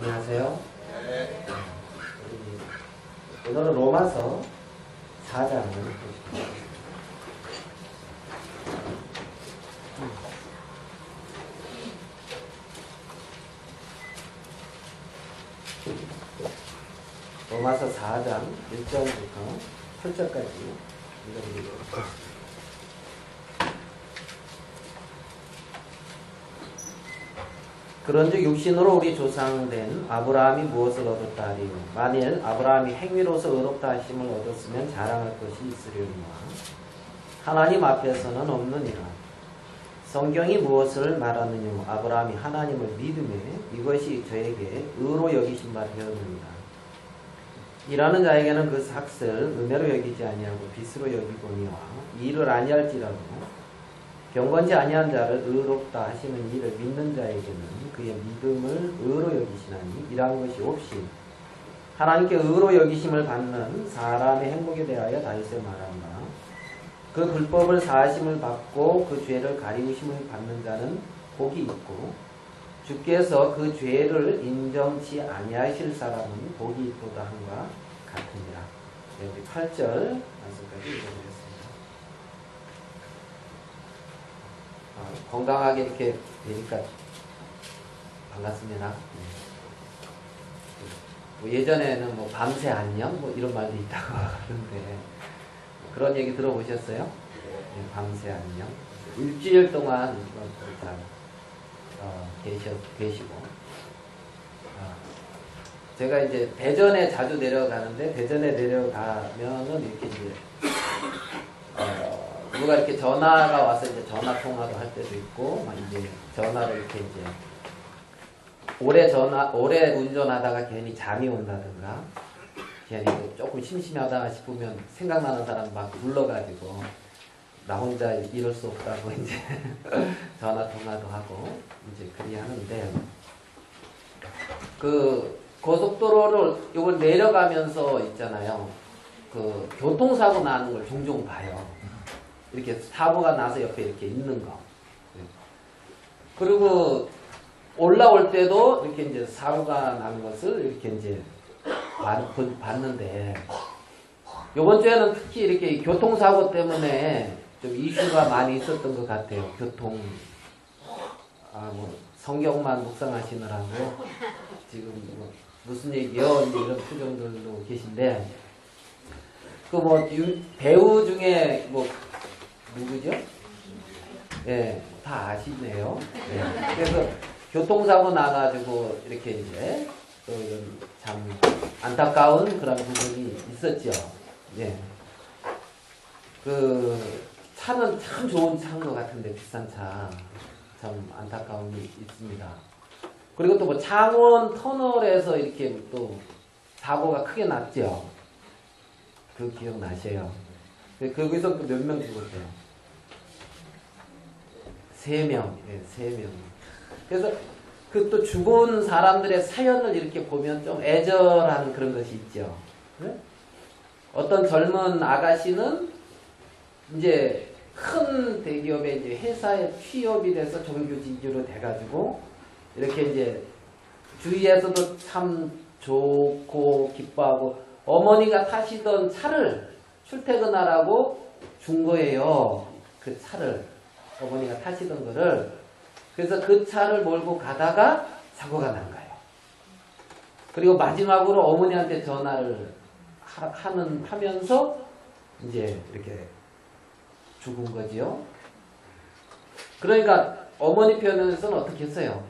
안녕하세요. 오늘은 로마서 4장을 보겠습니다. 로마서 4장 1절부터 8절까지 읽어드리겠습니다. 그런즉 육신으로 우리 조상된 아브라함이 무엇을 얻었다 하리요. 만일 아브라함이 행위로서 의롭다 하심을 얻었으면 자랑할 것이 있으려니와 하나님 앞에서는 없느니라. 성경이 무엇을 말하느냐. 아브라함이 하나님을 믿음에 이것이 저에게 의로 여기신 바 되었느니라. 일하는 자에게는 그 삭을 은혜로 여기지 아니하고 빚으로 여기거니와 이 일을 아니할지라도 경건치 아니한 자를 의롭다 하시는 이를 믿는 자에게는 그의 믿음을 의로 여기시나니 이러한 것이 없이 하나님께 의로 여기심을 받는 사람의 행복에 대하여 다윗이 말한다. 그 불법을 사하심을 받고 그 죄를 가리우심을 받는 자는 복이 있고 주께서 그 죄를 인정치 아니하실 사람은 복이 있도다 함과 같으니라. 여기 8절 말씀까지 읽어드렸습니다. 건강하게 이렇게 되니까 반갑습니다. 뭐 예전에는 뭐 밤새 안녕 뭐 이런 말도 있다고 하는데 그런 얘기 들어보셨어요? 네, 밤새 안녕. 일주일 동안 계시고 제가 이제 대전에 자주 내려가는데 대전에 내려가면은 이렇게 이제 누가 이렇게 전화가 와서 이제 전화 통화도 할 때도 있고, 막 이제 전화를 이렇게 이제 오래 운전하다가 괜히 잠이 온다든가, 괜히 조금 심심하다 싶으면 생각나는 사람 막 불러가지고 나 혼자 이럴 수 없다고 이제 전화 통화도 하고 이제 그리 하는데 그 고속도로를 요걸 내려가면서 있잖아요. 그 교통사고 나는 걸 종종 봐요. 이렇게 사고가 나서 옆에 이렇게 있는 거. 그리고 올라올 때도 이렇게 이제 사고가 난 것을 이렇게 이제 봤는데, 요번 주에는 특히 이렇게 교통사고 때문에 좀 이슈가 많이 있었던 것 같아요. 뭐 성경만 묵상하시느라고 지금 뭐 무슨 얘기요? 이런 표정들도 계신데, 그 뭐 배우 중에 뭐 누구죠? 예, 다 아시네요. 예. 그래서 교통사고 나가지고 이렇게 이제 참 안타까운 그런 부분이 있었죠. 예. 그 차는 참 좋은 차인 것 같은데 비싼 차 참 안타까움이 있습니다. 그리고 또 뭐 창원 터널에서 이렇게 또 사고가 크게 났죠. 그 기억나세요? 거기서 몇 명 죽었대요? 3명. 예, 3명. 그래서 그 또 죽은 사람들의 사연을 이렇게 보면 좀 애절한 그런 것이 있죠. 네? 어떤 젊은 아가씨는 이제 큰 대기업의 이제 회사에 취업이 돼서 정규직으로 돼가지고 이렇게 이제 주위에서도 참 좋고 기뻐하고 어머니가 타시던 차를 출퇴근하라고 준 거예요. 그 차를 어머니가 타시던 거를. 그래서 그 차를 몰고 가다가 사고가 난 거예요. 그리고 마지막으로 어머니한테 전화를 하면서 이제 이렇게 죽은 거지요. 그러니까 어머니 편에서는 어떻게 했어요?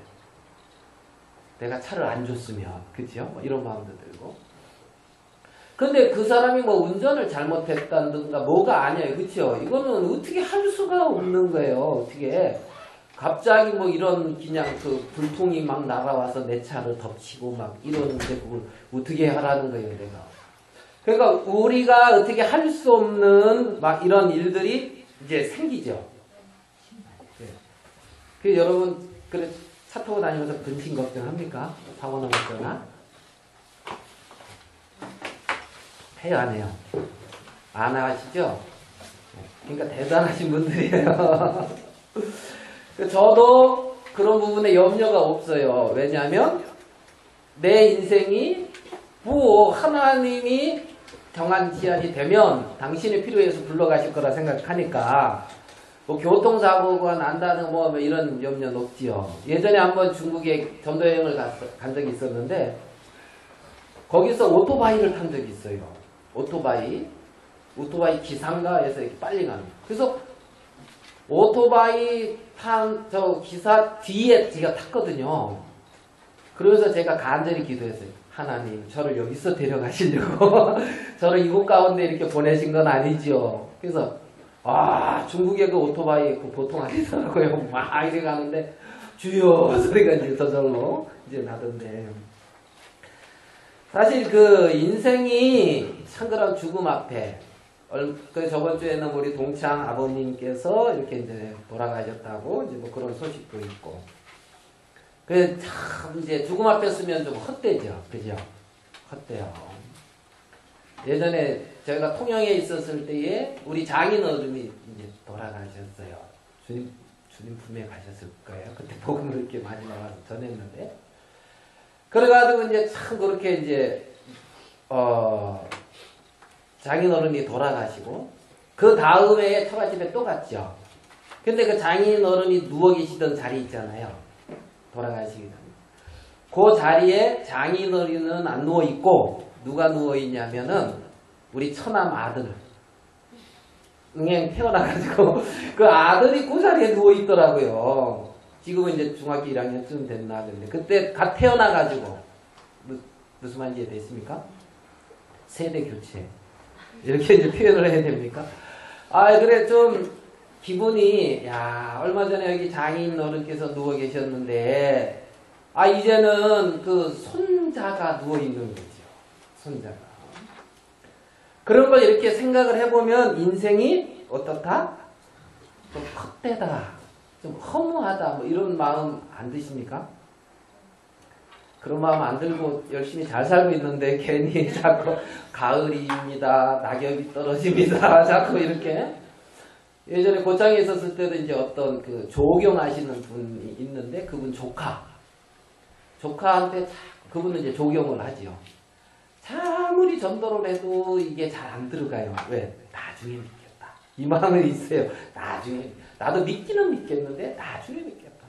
내가 차를 안 줬으면, 그죠? 뭐 이런 마음도 들고. 근데 그 사람이 뭐 운전을 잘못했다든가 뭐가 아니에요. 그쵸? 이거는 어떻게 할 수가 없는 거예요. 어떻게. 갑자기 뭐 이런 그냥 그 불통이 막 날아와서 내 차를 덮치고 막 이러는데 그걸 어떻게 하라는 거예요, 내가. 그러니까 우리가 어떻게 할 수 없는 막 이런 일들이 이제 생기죠. 그 여러분, 그래 차 타고 다니면서 근심 걱정합니까? 사고 나거나? 해요, 안 해요? 안 하시죠? 그러니까 대단하신 분들이에요. 저도 그런 부분에 염려가 없어요. 왜냐하면 내 인생이 하나님이 정한 기한이 되면 당신의 필요해서 불러가실 거라 생각하니까 뭐 교통사고가 난다는 뭐 이런 염려는 없지요. 예전에 한번 중국에 전도여행을 간 적이 있었는데 거기서 오토바이를 탄 적이 있어요. 오토바이 기사인가 해서 이렇게 빨리 가는. 그래서 오토바이 탄 저 기사 뒤에 제가 탔거든요. 그러면서 제가 간절히 기도했어요. 하나님, 저를 여기서 데려가시려고 저를 이곳 가운데 이렇게 보내신 건 아니지요. 그래서 중국의 그 오토바이 그 보통 아니더라고요. 막 이렇게 가는데 주여 소리가 이제 저절로 이제 나던데. 사실 그 인생이 참그런 죽음 앞에 그 저번 주에는 우리 동창 아버님께서 이렇게 이제 돌아가셨다고 이제 뭐 그런 소식도 있고. 그 참 이제 죽음 앞에 쓰면 좀 헛되죠, 그죠? 헛돼요. 예전에 저희가 통영에 있었을 때에 우리 장인 어른이 이제 돌아가셨어요. 주님 품에 가셨을 거예요. 그때 복음을 이렇게 많이 나와서 전했는데. 그래가지고 이제 참 그렇게 이제 장인 어른이 돌아가시고 그 다음 해에 처갓집에 또 갔죠. 근데 그 장인 어른이 누워 계시던 자리 있잖아요. 돌아가시기 전에. 그 자리에 장인 어른은 안 누워 있고 누가 누워 있냐면은 우리 처남 아들. 응행 태어나가지고 그 아들이 그 자리에 누워 있더라고요. 지금은 이제 중학교 1학년쯤 됐나 근데 그때 갓 태어나가지고 무슨 말인지 이해됐습니까? 세대 교체 이렇게 이제 표현을 해야 됩니까? 그래 좀 기분이 얼마 전에 여기 장인 어른께서 누워 계셨는데 이제는 그 손자가 누워 있는 거죠. 손자가. 그런 걸 이렇게 생각을 해보면 인생이 어떻다? 좀 헛되다. 좀 허무하다. 뭐 이런 마음 안 드십니까? 그런 마음 안 들고 열심히 잘 살고 있는데 괜히 자꾸 가을입니다. 낙엽이 떨어집니다. 자꾸 이렇게. 예전에 고창에 있었을 때도 이제 어떤 그 조경하시는 분이 있는데 그분 조카한테 그분은 이제 조경을 하지요. 아무리 전도를 해도 이게 잘 안 들어가요. 왜? 나중에 믿겠다. 이 마음이 있어요. 나중에. 나도 믿기는 믿겠는데 나중에 믿겠다.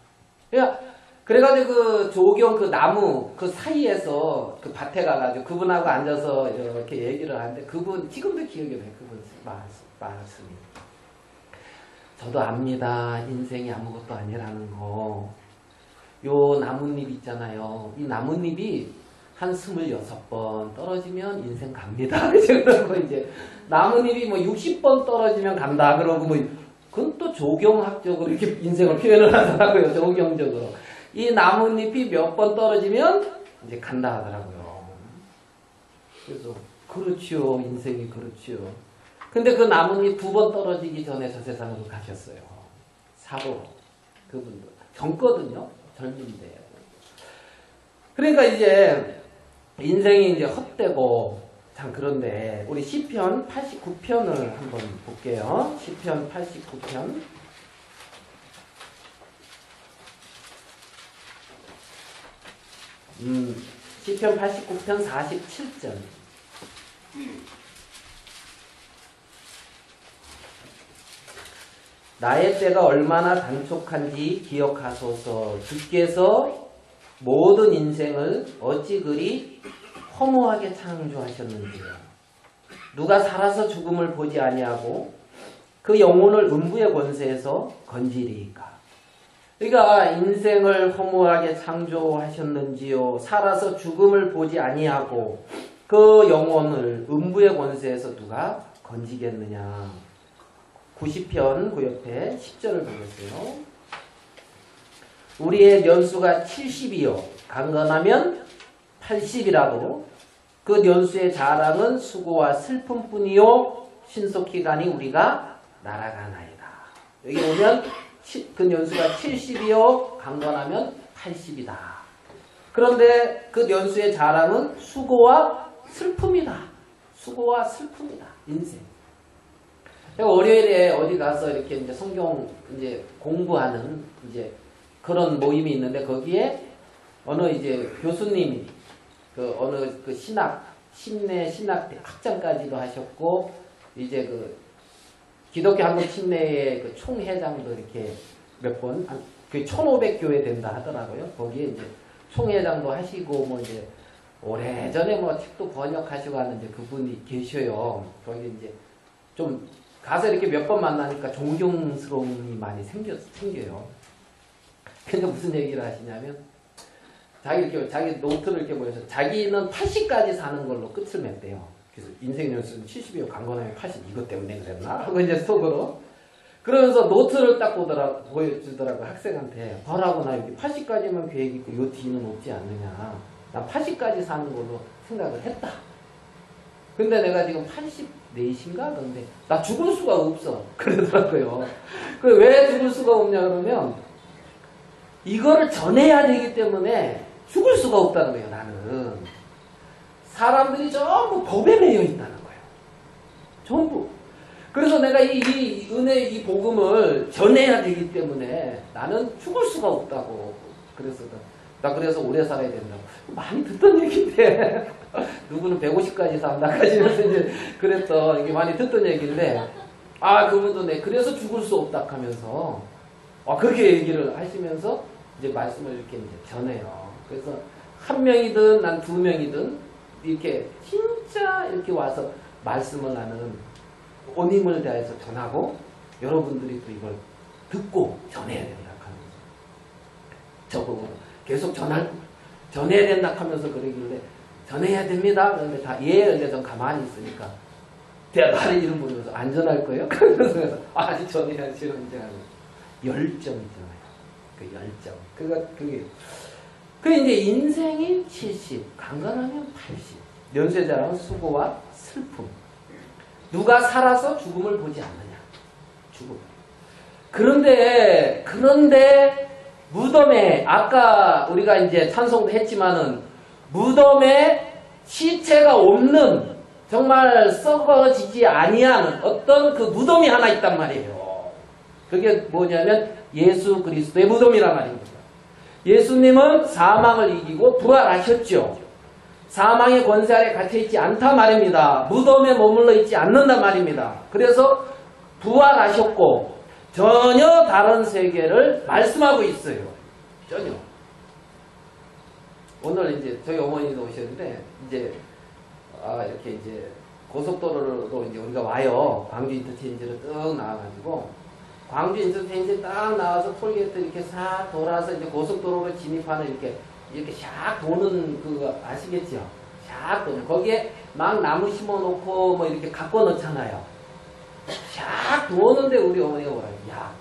그래가지고 그 조경 그 나무 그 사이에서 그 밭에 가가지고 그분하고 앉아서 이렇게 얘기를 하는데 그분 지금도 기억이 나요. 그분 말씀이. 저도 압니다. 인생이 아무것도 아니라는 거. 요 나뭇잎 있잖아요. 이 나뭇잎이 한 26번 떨어지면 인생 갑니다. 그러고 이제 나뭇잎이 뭐 60번 떨어지면 간다. 그러고 뭐 그건 또 조경학적으로 이렇게 인생을 표현을 하더라고요. 조경적으로. 이 나뭇잎이 몇 번 떨어지면 이제 간다 하더라고요. 그래서 그렇지요. 인생이 그렇지요. 근데 그 나뭇잎 2번 떨어지기 전에 저 세상으로 가셨어요. 사고로. 그분도. 젊거든요. 젊은데. 그러니까 이제 인생이 이제 헛되고 참 그런데 우리 시편 89편을 한번 볼게요. 시편 89편. 시편 89편 47절. 나의 때가 얼마나 단촉한지 기억하소서. 주께서 모든 인생을 어찌 그리 허무하게 창조하셨는지요. 누가 살아서 죽음을 보지 아니하고 그 영혼을 음부의 권세에서 건지리이까. 그러니까 인생을 허무하게 창조하셨는지요. 살아서 죽음을 보지 아니하고 그 영혼을 음부의 권세에서 누가 건지겠느냐. 90편 그 옆에 10절을 보겠어요. 우리의 연수가 70이요. 강건하면 80이라도 그 연수의 자랑은 수고와 슬픔뿐이요. 신속히 가니 우리가 날아가나이다. 여기 보면 그 연수가 70이요. 강건하면 80이다. 그런데 그 연수의 자랑은 수고와 슬픔이다. 수고와 슬픔이다. 인생. 월요일에 어디 가서 이렇게 이제 성경 이제 공부하는 이제 그런 모임이 있는데 거기에 어느 이제 교수님이 그 어느 그 신내 신학 학장까지도 하셨고, 이제 그 기독교 한국 침례의 그 총회장도 이렇게 몇 번, 그 1500교회 된다 하더라고요. 거기에 이제 총회장도 하시고, 뭐 이제 오래전에 뭐 책도 번역하시고 하는 이제 그분이 계셔요. 거기 이제 좀 가서 이렇게 몇 번 만나니까 존경스러움이 많이 생겨요. 근데 무슨 얘기를 하시냐면, 자기 노트를 이렇게 보여서 자기는 80까지 사는 걸로 끝을 맺대요. 그래서 인생 연수는 70이요. 강건하면 80. 이것 때문에 그랬나? 하고 이제 속으로. 그러면서 노트를 딱 보여주더라고, 학생한테. 봐라고, 나 여기 80까지만 계획 있고 요 뒤는 없지 않느냐. 난 80까지 사는 걸로 생각을 했다. 근데 내가 지금 84인가? 그런데 나 죽을 수가 없어. 그러더라고요. 왜 죽을 수가 없냐 그러면 이거를 전해야 되기 때문에 죽을 수가 없다는 거예요, 나는. 사람들이 전부 법에 매여 있다는 거예요. 전부. 그래서 내가 이 은혜, 이 복음을 전해야 되기 때문에 나는 죽을 수가 없다고. 그래서 오래 살아야 된다고. 많이 듣던 얘기인데. 누구는 150까지 산다까지 이제 그랬던, 이게 많이 듣던 얘기인데, 그분도 그래서 죽을 수 없다 하면서, 그렇게 얘기를 하시면서 이제 말씀을 이렇게 이제 전해요. 그래서 한 명이든 난 두 명이든 이렇게 진짜 이렇게 와서 말씀을 나는 온 힘을 다해서 전하고, 여러분들이 또 이걸 듣고 전해야 된다 하면서 저보고 계속 전해야 된다 하면서 그러길래 전해야 됩니다. 그런데 다 근데 전 가만히 있으니까 다른 이름 보면서 안 전할 거예요? 그래서 아직 전해야지 이제 열정 있잖아요. 그 열정. 그게 이제 인생이 70, 강건하면 80. 연쇄자랑은 수고와 슬픔. 누가 살아서 죽음을 보지 않느냐. 죽음. 그런데 무덤에, 아까 우리가 이제 찬송도 했지만은, 무덤에 시체가 없는, 정말 썩어지지 아니하는 어떤 그 무덤이 하나 있단 말이에요. 그게 뭐냐면 예수 그리스도의 무덤이란 말입니다. 예수님은 사망을 이기고 부활하셨죠. 사망의 권세 아래 갇혀있지 않다 말입니다. 무덤에 머물러 있지 않는단 말입니다. 그래서 부활하셨고 전혀 다른 세계를 말씀하고 있어요. 전혀. 오늘 이제 저희 어머니도 오셨는데 이제 이렇게 이제 고속도로로 이제 우리가 와요. 광주 인터체인지로 쭉 나와가지고 광주 인터체인지 딱 나와서 톨게이트 이렇게 싹 돌아서 이제 고속도로로 진입하는 이렇게 샥 도는 그거 아시겠죠? 샥 도는 거기에 막 나무 심어놓고 뭐 이렇게 갖고 넣잖아요. 샥 도는데 우리 어머니가 뭐라 야,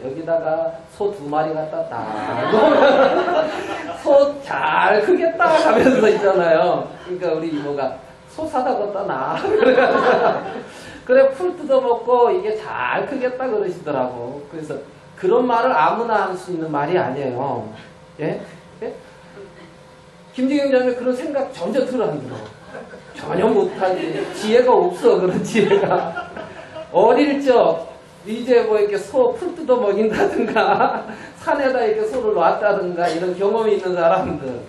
여기다가 소 2마리 갖다 딱 소 잘 크겠다 하면서 있잖아요. 그러니까 우리 이모가 소 사다 갖다 놔. 그래 풀 뜯어먹고 이게 잘 크겠다 그러시더라고. 그래서 그런 말을 아무나 할 수 있는 말이 아니에요. 예? 예? 김지경 자매 그런 생각 전혀 들어 안 들어. 전혀 못하지. 지혜가 없어. 그런 지혜가. 어릴 적 이제 뭐 이렇게 소 풀 뜯어 먹인다든가 산에다 이렇게 소를 놨다든가 이런 경험이 있는 사람들,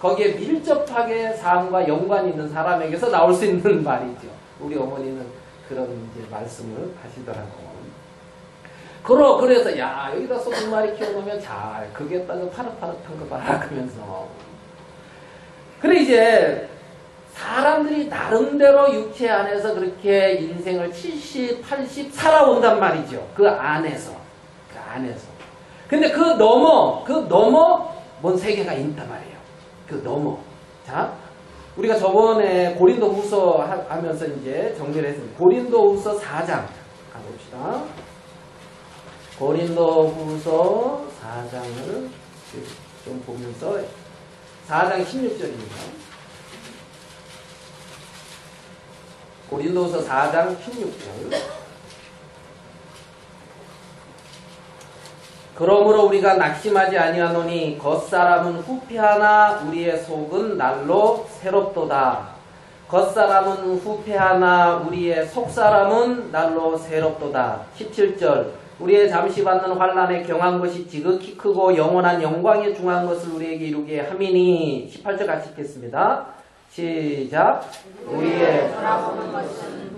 거기에 밀접하게 삶과 연관이 있는 사람에게서 나올 수 있는 말이죠. 우리 어머니는 그런 이제 말씀을 하시더라고요. 그래서 야 여기다 소 2마리 키워놓으면 잘 크겠다. 그 파릇파릇한 거 봐라 하면서. 그래 이제 사람들이 나름대로 육체 안에서 그렇게 인생을 70, 80 살아온단 말이죠. 그 안에서. 근데 그 넘어 뭔 세계가 있단 말이에요. 그 넘어. 자, 우리가 저번에 고린도 후서 하면서 이제 정리를 했습니다. 고린도 후서 4장 가봅시다. 고린도 후서 4장을 좀 보면서 4장 16절입니다. 고린도서 4장 16절. 그러므로 우리가 낙심하지 아니하노니 겉사람은 후패하나 우리의 속은 날로 새롭도다. 겉사람은 후패하나 우리의 속사람은 날로 새롭도다. 17절. 우리의 잠시 받는 환란에 경한 것이 지극히 크고 영원한 영광에 중한 것을 우리에게 이루게 함이니. 18절 같이 읽겠습니다. 시작. 우리의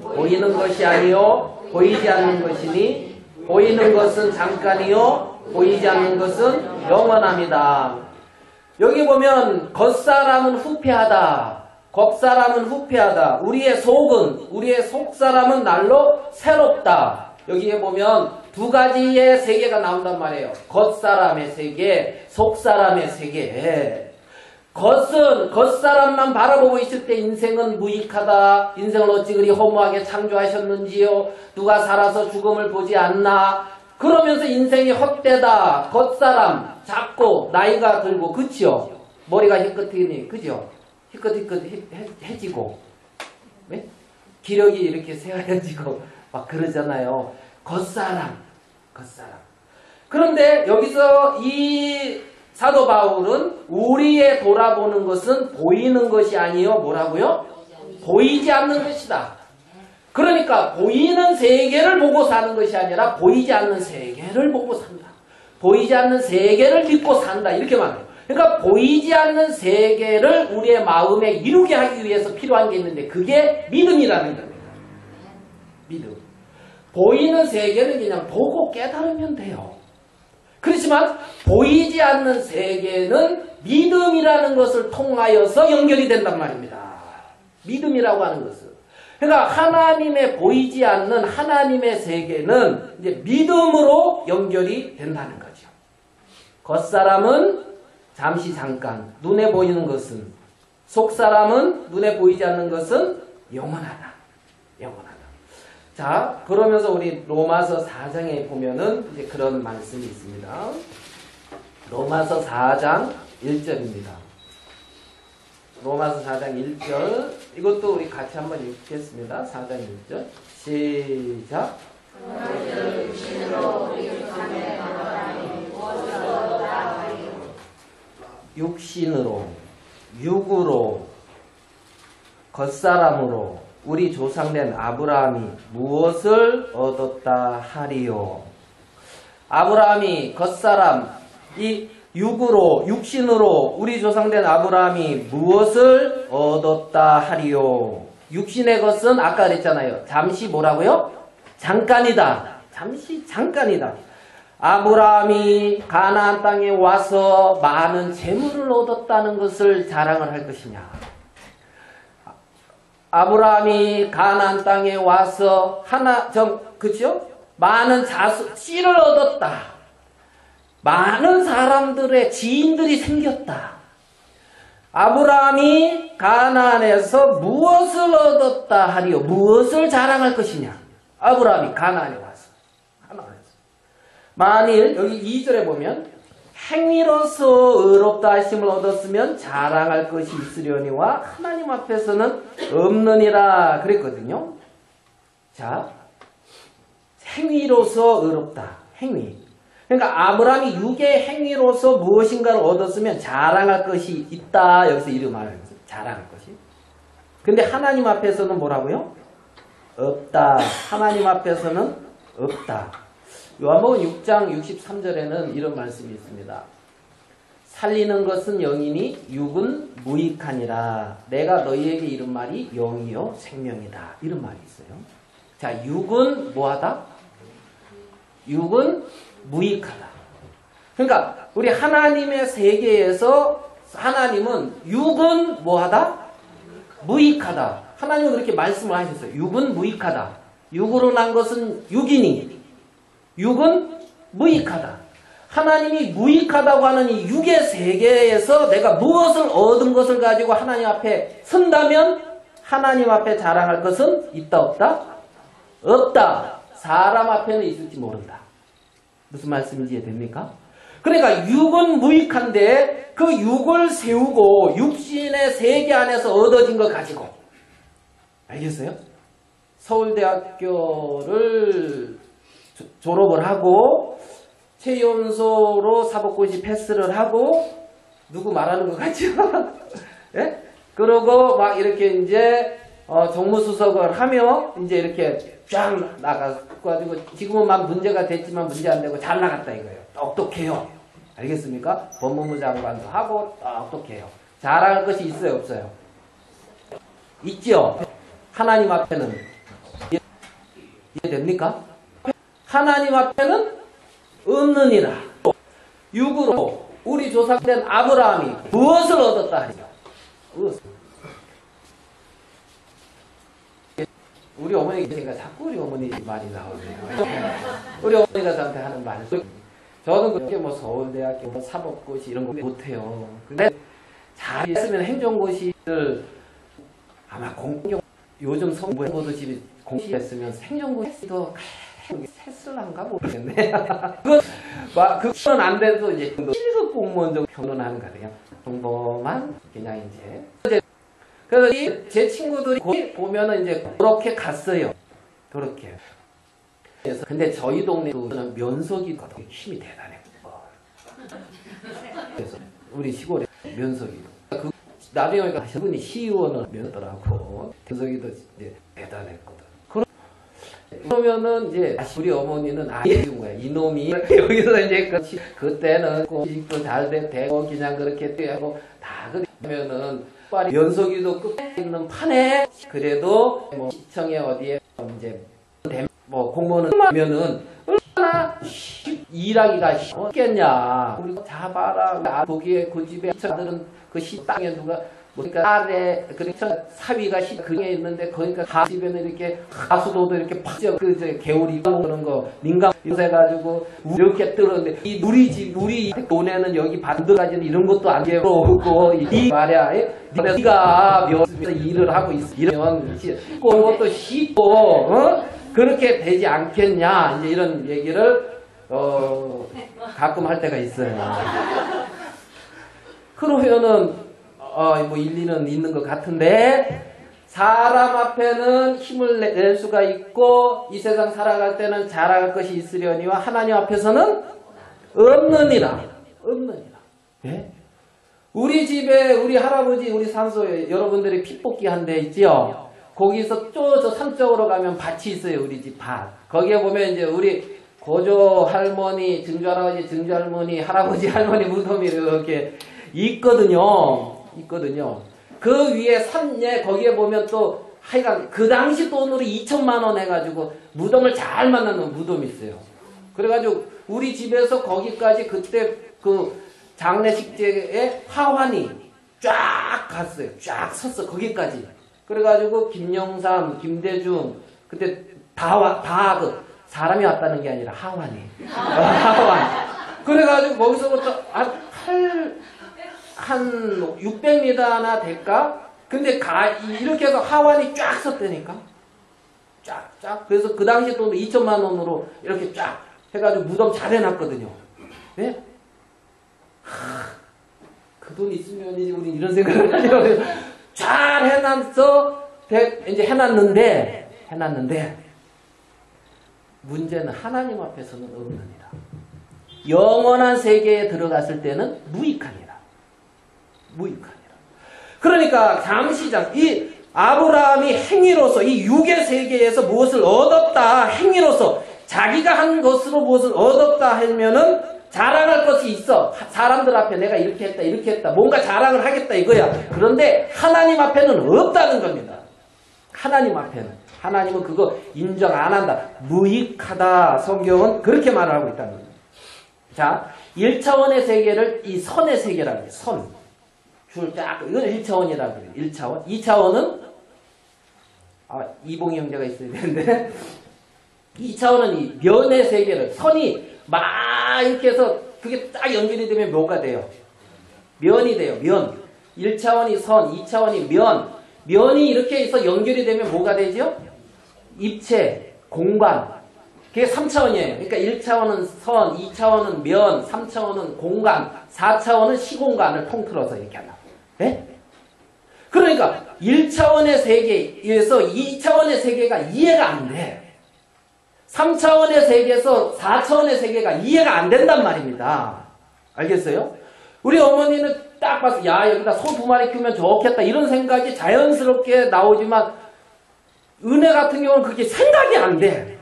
보이는 것이 아니요 보이지 않는 것이니 보이는 것은 잠깐이요 보이지 않는 것은 영원합니다. 여기 보면 겉사람은 후패하다. 겉사람은 후패하다. 우리의 속은, 우리의 속사람은 날로 새롭다. 여기에 보면 두 가지의 세계가 나온단 말이에요. 겉사람의 세계, 속사람의 세계. 겉은 겉사람만 바라보고 있을 때 인생은 무익하다. 인생을 어찌 그리 허무하게 창조하셨는지요. 누가 살아서 죽음을 보지 않나. 그러면서 인생이 헛되다. 겉사람 작고 나이가 들고 그치요. 머리가 희끗히니 그죠. 희끗희끗해지고 네? 기력이 이렇게 새하얘지고 막 그러잖아요. 겉사람. 그런데 여기서 이 사도 바울은 우리의 돌아보는 것은 보이는 것이 아니요 뭐라고요? 보이지 않는 것이다. 그러니까 보이는 세계를 보고 사는 것이 아니라 보이지 않는 세계를 보고 산다. 보이지 않는 세계를 믿고 산다. 이렇게 말해요. 그러니까 보이지 않는 세계를 우리의 마음에 이루게 하기 위해서 필요한 게 있는데 그게 믿음이라는 겁니다. 믿음. 보이는 세계는 그냥 보고 깨달으면 돼요. 그렇지만 보이지 않는 세계는 믿음이라는 것을 통하여서 연결이 된단 말입니다. 믿음이라고 하는 것은. 그러니까 하나님의 보이지 않는 하나님의 세계는 이제 믿음으로 연결이 된다는 거죠. 겉사람은 잠시 잠깐 눈에 보이는 것은, 속사람은 눈에 보이지 않는 것은 영원하다. 자, 그러면서 우리 로마서 4장에 보면은 이제 그런 말씀이 있습니다. 로마서 4장 1절입니다. 로마서 4장 1절. 이것도 우리 같이 한번 읽겠습니다. 4장 1절. 시작. 육신으로, 육으로, 겉사람으로 우리 조상된 아브라함이 무엇을 얻었다 하리요. 아브라함이 겉사람, 이 육으로, 육신으로 우리 조상된 아브라함이 무엇을 얻었다 하리요. 육신의 것은 아까 그랬잖아요. 잠시 뭐라고요? 잠깐이다. 잠시 잠깐이다. 아브라함이 가나안 땅에 와서 많은 재물을 얻었다는 것을 자랑을 할 것이냐. 아브라함이 가나안 땅에 와서 그죠? 많은 씨를 얻었다. 많은 사람들의 지인들이 생겼다. 아브라함이 가나안에서 무엇을 얻었다 하리요? 무엇을 자랑할 것이냐? 아브라함이 가나안에 와서. 만일 여기 2절에 보면 행위로서 의롭다 하심을 얻었으면 자랑할 것이 있으려니와 하나님 앞에서는 없느니라 그랬거든요. 자, 행위로서 의롭다. 행위. 그러니까 아브라함이 육의 행위로서 무엇인가를 얻었으면 자랑할 것이 있다. 여기서 이렇게 말하는 거죠. 자랑할 것이. 근데 하나님 앞에서는 뭐라고요? 없다. 하나님 앞에서는 없다. 요한복음 6장 63절에는 이런 말씀이 있습니다. 살리는 것은 영이니 육은 무익하니라. 내가 너희에게 이른 말이 영이요 생명이다. 이런 말이 있어요. 자, 육은 뭐하다? 육은 무익하다. 그러니까 우리 하나님의 세계에서 하나님은 육은 뭐하다? 무익하다. 하나님은 그렇게 말씀을 하셨어요. 육은 무익하다. 육으로 난 것은 육이니 육은 무익하다. 하나님이 무익하다고 하는 이 육의 세계에서 내가 무엇을 얻은 것을 가지고 하나님 앞에 선다면 하나님 앞에 자랑할 것은 있다 없다? 없다. 사람 앞에는 있을지 모른다. 무슨 말씀인지 이해됩니까? 그러니까 육은 무익한데 그 육을 세우고 육신의 세계 안에서 얻어진 것 가지고 알겠어요? 서울대학교를 졸업을 하고 최연소로 사법고시 패스를 하고 누구 말하는 것 같죠? 예? 그러고 막 이렇게 이제 정무수석을 하며 이제 이렇게 쫙 나가가지고 지금은 막 문제가 됐지만 문제 안 되고 잘 나갔다 이거예요. 똑똑해요. 알겠습니까? 법무부 장관도 하고 똑똑해요. 잘할 것이 있어요, 없어요? 있죠. 하나님 앞에는 이해됩니까? 하나님 앞에는 없느니라. 육으로 우리 조상된 아브라함이 무엇을 얻었다 하리요? 무엇을? 우리 어머니가 있으니까 자꾸 우리 어머니 말이 나오네요. 우리 어머니가 저한테 하는 말. 저는 그렇게 뭐 서울대학교 뭐 사법고시 이런 거 못해요. 근데 잘했으면 행정고시를 아마 요즘 성부보도집이 공시했으면 행정고시도 했을란가 모르겠네. 그건 안 돼도 이제 1급 공무원 정도 평론하는 거예요. 평범한 그냥 이제. 그래서 제 친구들이 보면은 이제 그렇게 갔어요. 그렇게. 그래서 근데 저희 동네는 면석이 힘이 대단해. 그래서 우리 시골에 면석이. 나중에 보니까 저분이 시의원을 면더라고. 면석이도 이제 대단했거든. 그러면은 이제 우리 어머니는 아예 준 거야. 이놈이 여기서 이제 그때는 시집도 잘 되고 그냥 그렇게 하고 다 그러면은 면석이도 끝에 있는 판에 그래도 뭐 시청에 어디에 이제 뭐 공무원은 하면은 얼마나 일하기가 쉽겠냐. 우리 잡아라. 거기에 그 집에 시청들은 그 시 땅에 누가 그러니까 아래 그러니까 사위가 그게 있는데 거기가 가 집에는 이렇게 가수도도 이렇게 팍 그 개울이 오는 거 민감 요새 가지고 이렇게 뜨는데 이 누리 돈에는 여기 반드까지는 이런 것도 안 되고 이 말이야 네가 몇 일을 하고 있으면 그런 것도 쉽고 그렇게 되지 않겠냐 이제 이런 얘기를 가끔 할 때가 있어요. 그러면은 뭐 일리는 있는 것 같은데 사람 앞에는 힘을 낼 수가 있고 이 세상 살아갈 때는 자랑할 것이 있으려니와 하나님 앞에서는 없느니라. 예? 우리 집에 우리 할아버지 우리 산소에 여러분들이 핏뽑기 한 데 있지요. 거기서 저 산 쪽으로 가면 밭이 있어요. 우리 집 밭. 거기에 보면 이제 우리 고조 할머니, 증조 할아버지, 증조 할머니, 할아버지 할머니 무덤이 이렇게 있거든요. 그 위에 산에 거기에 보면 또 하여간 그 당시 돈으로 2천만 원 해가지고 무덤을 잘 만나는 무덤이 있어요. 그래가지고 우리 집에서 거기까지 그때 그 장례식제에 하환이 쫙 갔어요. 쫙 섰어 거기까지. 그래가지고 김영삼, 김대중 그때 다 그 사람이 왔다는 게 아니라 하환이. 하환. 그래가지고 거기서부터 한 600m나 될까? 근데 이렇게 해서 하완이 쫙 섰다니까? 쫙. 그래서 그 당시 돈 2천만 원으로 이렇게 쫙 해가지고 무덤 잘 해놨거든요. 네? 그 돈 있으면 우리 이런 생각을 하려고 잘 해놨어. 이제 해놨는데 문제는 하나님 앞에서는 없느니라. 영원한 세계에 들어갔을 때는 무익하니라. 그러니까 잠시장 이 아브라함이 행위로서 이 육의 세계에서 무엇을 얻었다 행위로서 자기가 한 것으로 무엇을 얻었다 하면은 자랑할 것이 있어. 사람들 앞에 내가 이렇게 했다 뭔가 자랑을 하겠다 이거야. 그런데 하나님 앞에는 없다는 겁니다. 하나님은 그거 인정 안 한다. 무익하다. 성경은 그렇게 말을 하고 있다는 겁니다. 자, 1차원의 세계를 이 선의 세계라고 해요. 선. 줄 쫙, 이건 1차원이라고 그래요. 1차원. 2차원은, 이봉희 형제가 있어야 되는데, 2차원은 이 면의 세계를, 선이 막 이렇게 해서 그게 딱 연결이 되면 뭐가 돼요? 면이 돼요. 면. 1차원이 선, 2차원이 면. 면이 이렇게 해서 연결이 되면 뭐가 되죠? 입체, 공간. 그게 3차원이에요. 그러니까 1차원은 선, 2차원은 면, 3차원은 공간, 4차원은 시공간을 통틀어서 이렇게 한다. 네? 그러니까 1차원의 세계에서 2차원의 세계가 이해가 안 돼. 3차원의 세계에서 4차원의 세계가 이해가 안 된단 말입니다. 알겠어요? 우리 어머니는 딱 봐서 야 여기다 소 2마리 키우면 좋겠다 이런 생각이 자연스럽게 나오지만 은혜 같은 경우는 그게 생각이 안 돼.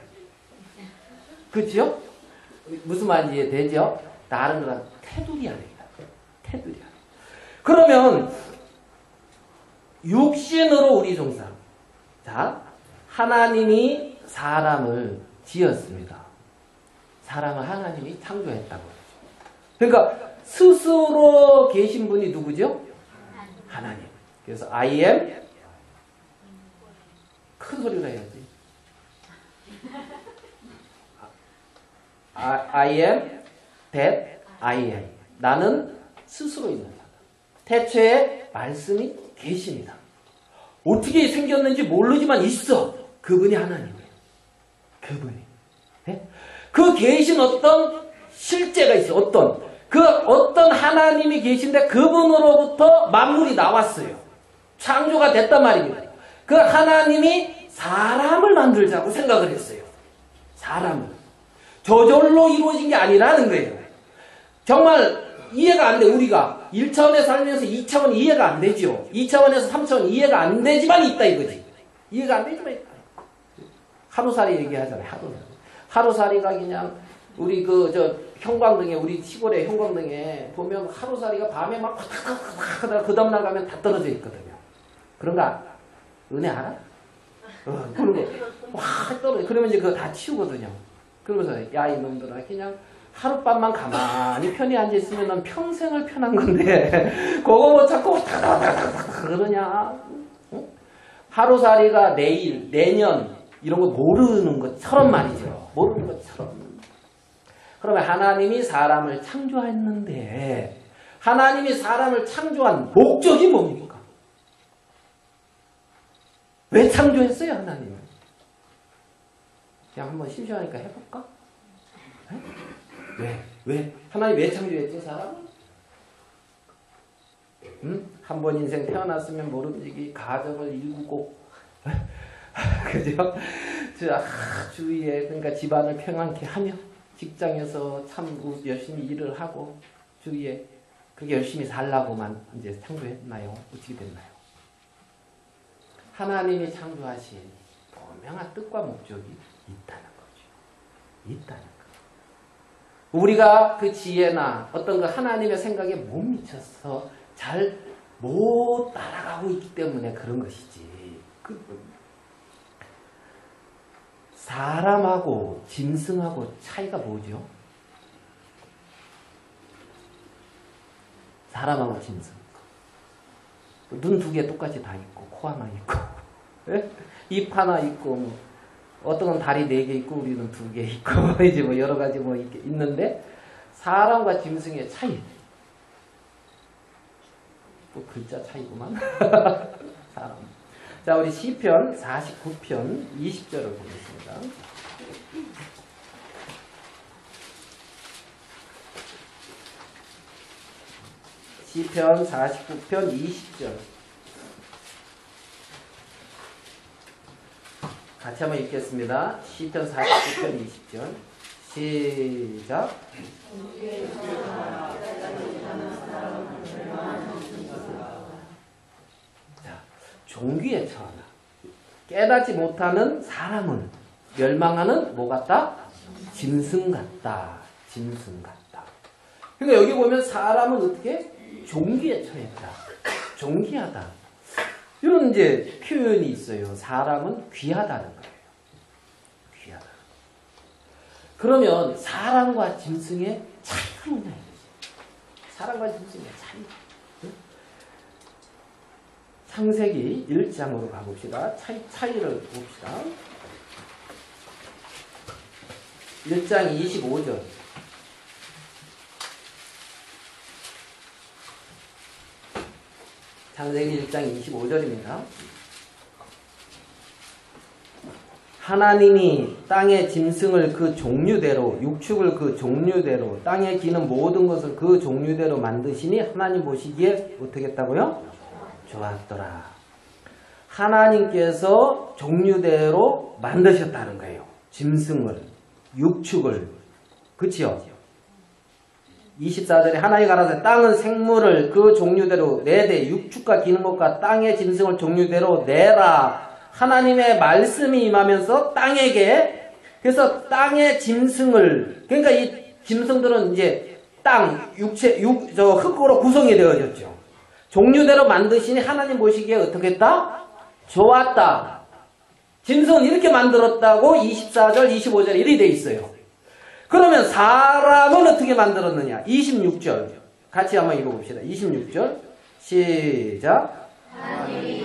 그렇죠? 무슨 말인지 이해되죠? 다른 거랑 테두리 아닙니다. 테두리 아닙니다. 그러면 육신으로 우리 종사. 자, 하나님이 사람을 지었습니다. 사람을 하나님이 창조했다고 그러죠. 그러니까 스스로 계신 분이 누구죠? 하나님. 그래서 I am 큰 소리로 해야지. I am that I am. 나는 스스로 있는 자다. 태초에 말씀이 계십니다. 어떻게 생겼는지 모르지만 있어. 그분이 하나님이에요. 그분이. 네? 그 계신 어떤 실제가 있어. 어떤 하나님이 계신데 그분으로부터 만물이 나왔어요. 창조가 됐단 말입니다. 그 하나님이 사람을 만들자고 생각을 했어요. 사람을. 저절로 이루어진 게 아니라는 거예요. 정말 이해가 안 돼. 우리가 1차원에 살면서 2차원 이해가 안 되죠. 2차원에서 3차원 이해가 안 되지만 있다 이거지. 이해가 안 되지만 있다. 하루살이 얘기하잖아요. 하루살이가 그냥 우리 형광등에 우리 시골의 형광등에 보면 하루살이가 밤에 막 하다가 그 다음날 가면 다 떨어져 있거든요. 그런가? 은혜 알아? 그런 거 확 떨어져. 그러면 이제 그거 다 치우거든요. 그러면서 야 이놈들아 그냥 하룻밤만 가만히 편히 앉아있으면 난 평생을 편한 건데 그거 뭐 자꾸 그러냐? 응? 하루살이가 내일, 내년 이런 거 모르는 것처럼 말이죠. 모르는 것처럼. 그러면 하나님이 사람을 창조했는데 하나님이 사람을 창조한 목적이 뭡니까? 왜 창조했어요 하나님은? 그냥 한번 심심하니까 해볼까? 네? 왜? 하나님 왜 창조했지 사람을? 응? 한 번 인생 태어났으면 모름지기 가정을 일구고 그죠? 주위에 그러니까 집안을 평안케 하며 직장에서 참 열심히 일을 하고 주위에 그렇게 열심히 살라고만 이제 창조했나요? 어떻게 됐나요? 하나님이 창조하신 분명한 뜻과 목적이 있다는 거죠. 있다는 거. 우리가 그 지혜나 어떤 그 하나님의 생각에 못 미쳐서 잘 못 따라가고 있기 때문에 그런 것이지. 사람하고 짐승하고 차이가 뭐죠? 사람하고 짐승. 눈 두 개 똑같이 다 있고 코 하나 있고 입 하나 있고 뭐 어떤 건 다리 4개 있고 우리는 2개 있고 이제 뭐 여러 가지 뭐 있는데 사람과 짐승의 차이. 뭐 글자 차이구만. 사람. 자, 우리 시편 49편 20절을 보겠습니다. 시편 49편 20절. 같이 한번 읽겠습니다. 시편 49편 20절. 시작. 자, 종귀에 처하나. 깨닫지 못하는 사람은 멸망하는 뭐 같다? 짐승 같다. 짐승 같다. 그러니까 여기 보면 사람은 어떻게? 종귀에 처했다. 종귀하다. 이런 이제 표현이 있어요. 사람은 귀하다는 거예요. 귀하다. 그러면 사람과 짐승의 차이가 뭐냐 이거지. 사람과 짐승의 차이. 창세기 1장으로 가봅시다. 차이를 봅시다. 1장 25절. 창세기 1장 25절입니다. 하나님이 땅의 짐승을 그 종류대로, 육축을 그 종류대로, 땅에 기는 모든 것을 그 종류대로 만드시니 하나님 보시기에 어떻게 했다고요? 좋았더라. 하나님께서 종류대로 만드셨다는 거예요. 짐승을, 육축을. 그치요? 24절에 하나님이 가라사대 땅은 생물을 그 종류대로 내되 육축과 기는 것과 땅의 짐승을 종류대로 내라 하나님의 말씀이 임하면서 땅에게, 그래서 땅의 짐승을, 그러니까 이 짐승들은 이제 땅, 육체, 흙으로 구성이 되어졌죠. 종류대로 만드시니 하나님 보시기에 어떻게 했다? 좋았다. 짐승은 이렇게 만들었다고 24절, 25절 이렇게 돼 있어요. 그러면 사람은 어떻게 만들었느냐? 26절. 같이 한번 읽어봅시다. 26절. 시작.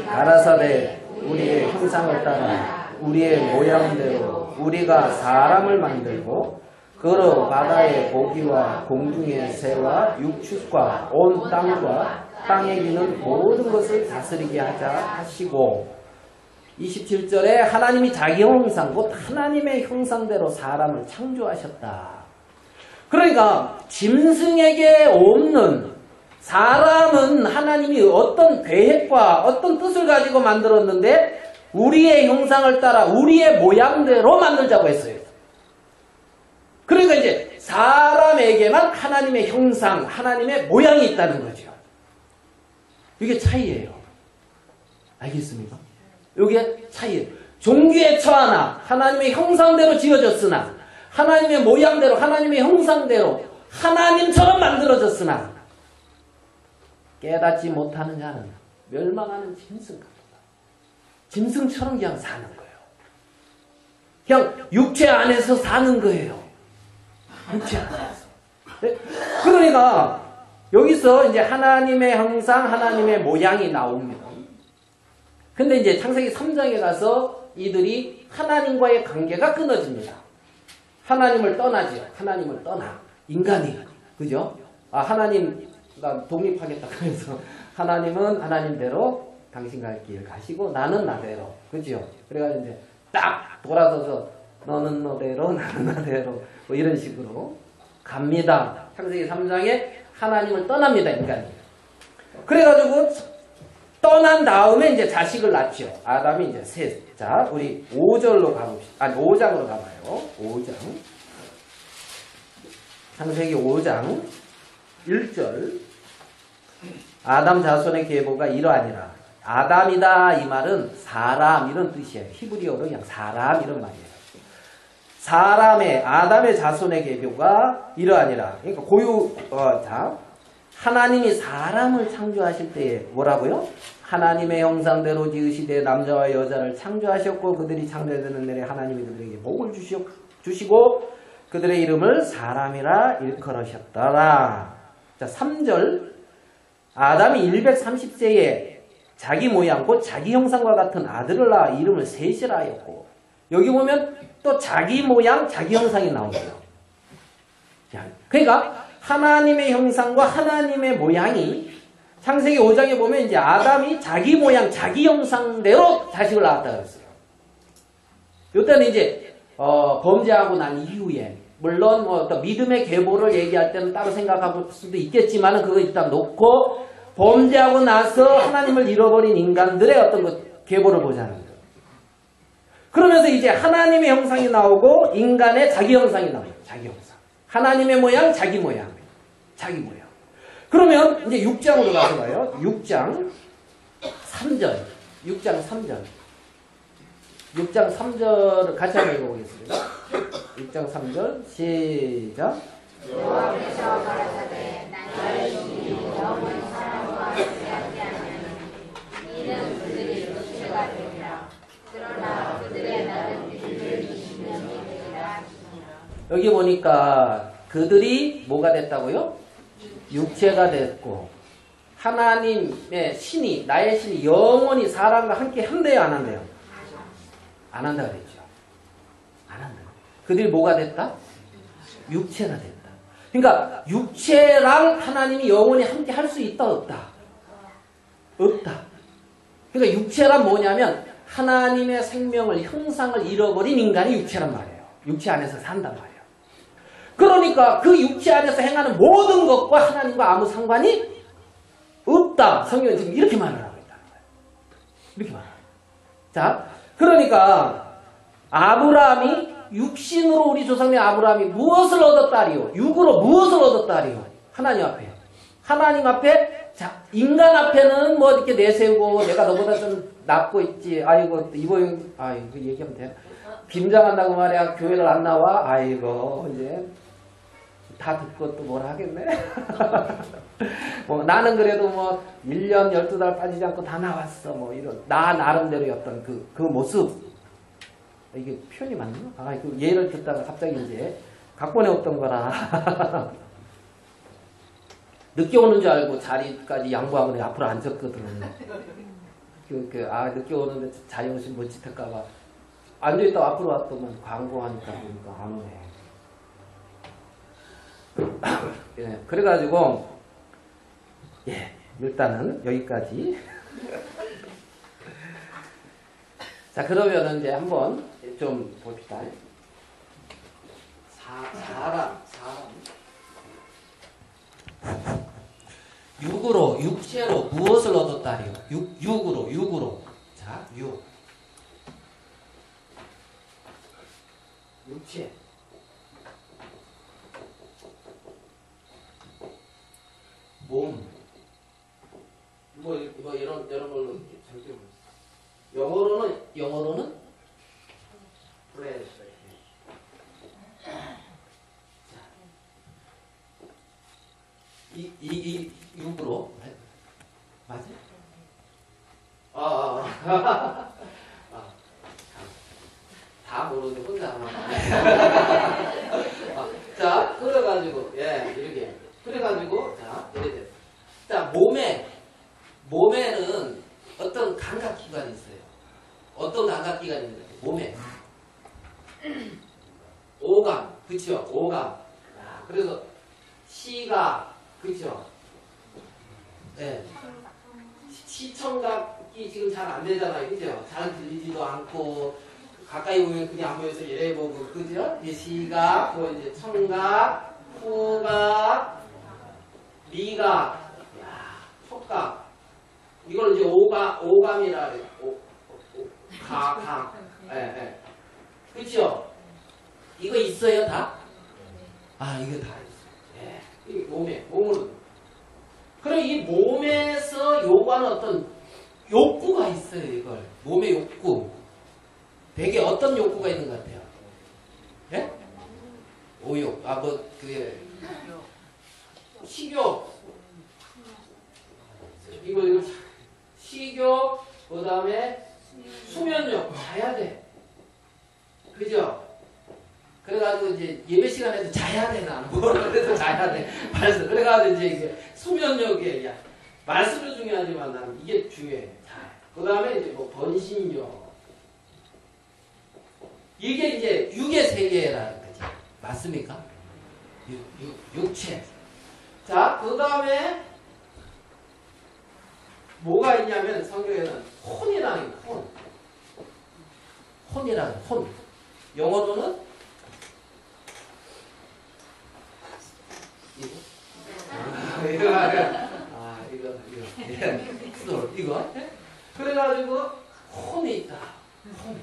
가라사대 우리의 형상을 따라 우리의 모양대로 우리가 사람을 만들고 그로 바다의 고기와 공중의 새와 육축과 온 땅과 땅에 기는 모든 것을 다스리게 하자 하시고 27절에 하나님이 자기 형상 곧 하나님의 형상대로 사람을 창조하셨다. 그러니까 짐승에게 없는, 사람은 하나님이 어떤 계획과 어떤 뜻을 가지고 만들었는데 우리의 형상을 따라 우리의 모양대로 만들자고 했어요. 그러니까 이제 사람에게만 하나님의 형상, 하나님의 모양이 있다는 거죠. 이게 차이예요. 알겠습니까? 이게 차이예요. 종기에 처하나 하나님의 형상대로 지어졌으나 하나님의 모양대로 하나님의 형상대로 하나님처럼 만들어졌으나 깨닫지 못하는 자는 멸망하는 짐승 같다. 짐승처럼 그냥 사는 거예요. 그냥 육체 안에서 사는 거예요. 육체 안에서. 네? 그러니까 여기서 이제 하나님의 형상, 하나님의 모양이 나옵니다. 근데 이제 창세기 3장에 가서 이들이 하나님과의 관계가 끊어집니다. 하나님을 떠나죠. 하나님을 떠나. 인간이. 그죠? 아, 하나님과 독립하겠다. 그래서 하나님은 하나님대로 당신 갈 길 가시고 나는 나대로. 그죠? 그래가지고 이제 딱 돌아서서 너는 너대로 나는 나대로 뭐 이런 식으로 갑니다. 창세기 3장에 하나님을 떠납니다. 인간이. 그래가지고 떠난 다음에 이제 자식을 낳죠. 아담이 이제 셋. 자, 우리 5절로 가봅시다. 아니, 5장으로 가봐요. 5장. 창세기 5장 1절. 아담 자손의 계보가 이러하니라. 아담이다 이 말은 사람 이런 뜻이에요. 히브리어로 그냥 사람 이런 말이에요. 사람의 아담의 자손의 계보가 이러하니라. 그러니까 자, 하나님이 사람을 창조하실 때에 뭐라고요? 하나님의 형상대로 지으시되 남자와 여자를 창조하셨고 그들이 창조되는 날에 하나님이 그들에게 복을 주시고 그들의 이름을 사람이라 일컬으셨더라. 자, 3절. 아담이 130세에 자기 모양 곧 자기 형상과 같은 아들을 낳아 이름을 셋이라 하였고 여기 보면 또 자기 모양 자기 형상이 나오네요. 그러니까 하나님의 형상과 하나님의 모양이 창세기 5장에 보면 이제 아담이 자기 모양 자기 형상대로 자식을 낳았다 그랬어요. 이때는 이제 범죄하고 난 이후에 물론 어떤 믿음의 계보를 얘기할 때는 따로 생각할 수도 있겠지만 그거 일단 놓고 범죄하고 나서 하나님을 잃어버린 인간들의 어떤 그 계보를 보자는 거예요. 그러면서 이제 하나님의 형상이 나오고 인간의 자기 형상이 나와요. 자기 형상. 하나님의 모양, 자기 모양. 자기 모양. 그러면 이제 6장으로 가서 봐요. 6장 3절. 6장 3절. 6장 3절을 같이 한번 읽어보겠습니다. 6장 3절 시작. 여호와께서 가라사대 나의 신이 영원히 사람과 함께하지 않으니 이는 그들이 육체가 되리라. 그러나 그들의 날은 120년이 되리라. 여기 보니까 그들이 뭐가 됐다고요? 육체가 됐고 하나님의 신이 나의 신이 영원히 사람과 함께 한대요 안 한대요? 안 한다 그랬죠. 안 한다. 그들이 뭐가 됐다? 육체가 됐다. 그러니까 육체랑 하나님이 영원히 함께 할 수 있다 없다? 없다. 그러니까 육체란 뭐냐면 하나님의 생명을 형상을 잃어버린 인간이 육체란 말이에요. 육체 안에서 산단 말이에요. 그러니까 그 육체 안에서 행하는 모든 것과 하나님과 아무 상관이 없다. 성경은 지금 이렇게 말을 하고 있다는 거예요. 이렇게 말을 하고. 자, 그러니까 아브라함이 육신으로 우리 조상의 아브라함이 무엇을 얻었다리요? 육으로 무엇을 얻었다리요? 하나님 앞에. 하나님 앞에 자, 인간 앞에는 뭐 이렇게 내세우고 내가 너보다 좀 낫고 있지. 아이고, 이보영, 이거 얘기하면 돼요. 김장한다고 말이야. 교회를 안 나와. 아이고, 이제 다 듣고 또 뭐라 하겠네. 뭐 나는 그래도 뭐 1년 12달 빠지지 않고 다 나왔어. 뭐 이런 나 나름대로의 어떤 그 모습. 이게 표현이 맞나? 그 예를 듣다가 갑자기 이제 각본에 없던 거라. 늦게 오는 줄 알고 자리까지 양보하고 내가 앞으로 앉았거든. 늦게 오는데 자리 오신 멋짓할까봐 앉아있다가 앞으로 왔더만 광고하니까 보니까 안 오네. 예, 그래가지고, 예, 일단은 여기까지. 자, 그러면은 이제 한번 좀 봅시다. 사람. 육으로, 육체로 무엇을 얻었다리요? 육으로. 자, 육체. 몸. 이거 이런 걸로 이렇게 영어로는 flesh. 이 육으로 맞아? 다 모르는데 혼자 하나. 자, 그래가지고 이렇게 그래가지고 이렇게 자 몸에는 어떤 감각기관이 있어요. 어떤 감각기관이 있는데 몸에 오감, 그쵸? 오감. 그래서 시각, 그쵸? 네. 시청각이 지금 잘 안 되잖아요, 그죠? 잘 들리지도 않고 가까이 보면 그게 안 보여서 이래 보고, 그죠? 이 시각, 뭐 이제 청각, 후각, 미각, 촉각. 이걸 이제 오감이라 그래요. 감. 그죠? 이거 있어요, 다? 이거 다 있어요. 이게 몸으로. 그럼 이 몸에서 요구하는 어떤 욕구가 있어요, 이걸. 몸의 욕구. 되게 어떤 욕구가 있는 것 같아요? 예? 오욕. 식욕. 이거 식욕, 그 다음에 수면욕. 자야 돼. 그죠? 그래가지고 이제 예배 시간에도 자야 돼, 나는. 뭐라 그래도 자야 돼. 말씀. 그래가지고 이제 이게 수면욕에, 말씀도 중요하지만 나는 이게 중요해. 그 다음에 이제 뭐 번신욕. 이게 이제 육의 세계라는 거지. 맞습니까? 육체. 자, 그 다음에 뭐가 있냐면 성경에는 혼이라는 혼. 혼이라는 혼. 영어로는 이거. 그래가지고 혼이 있다. 혼.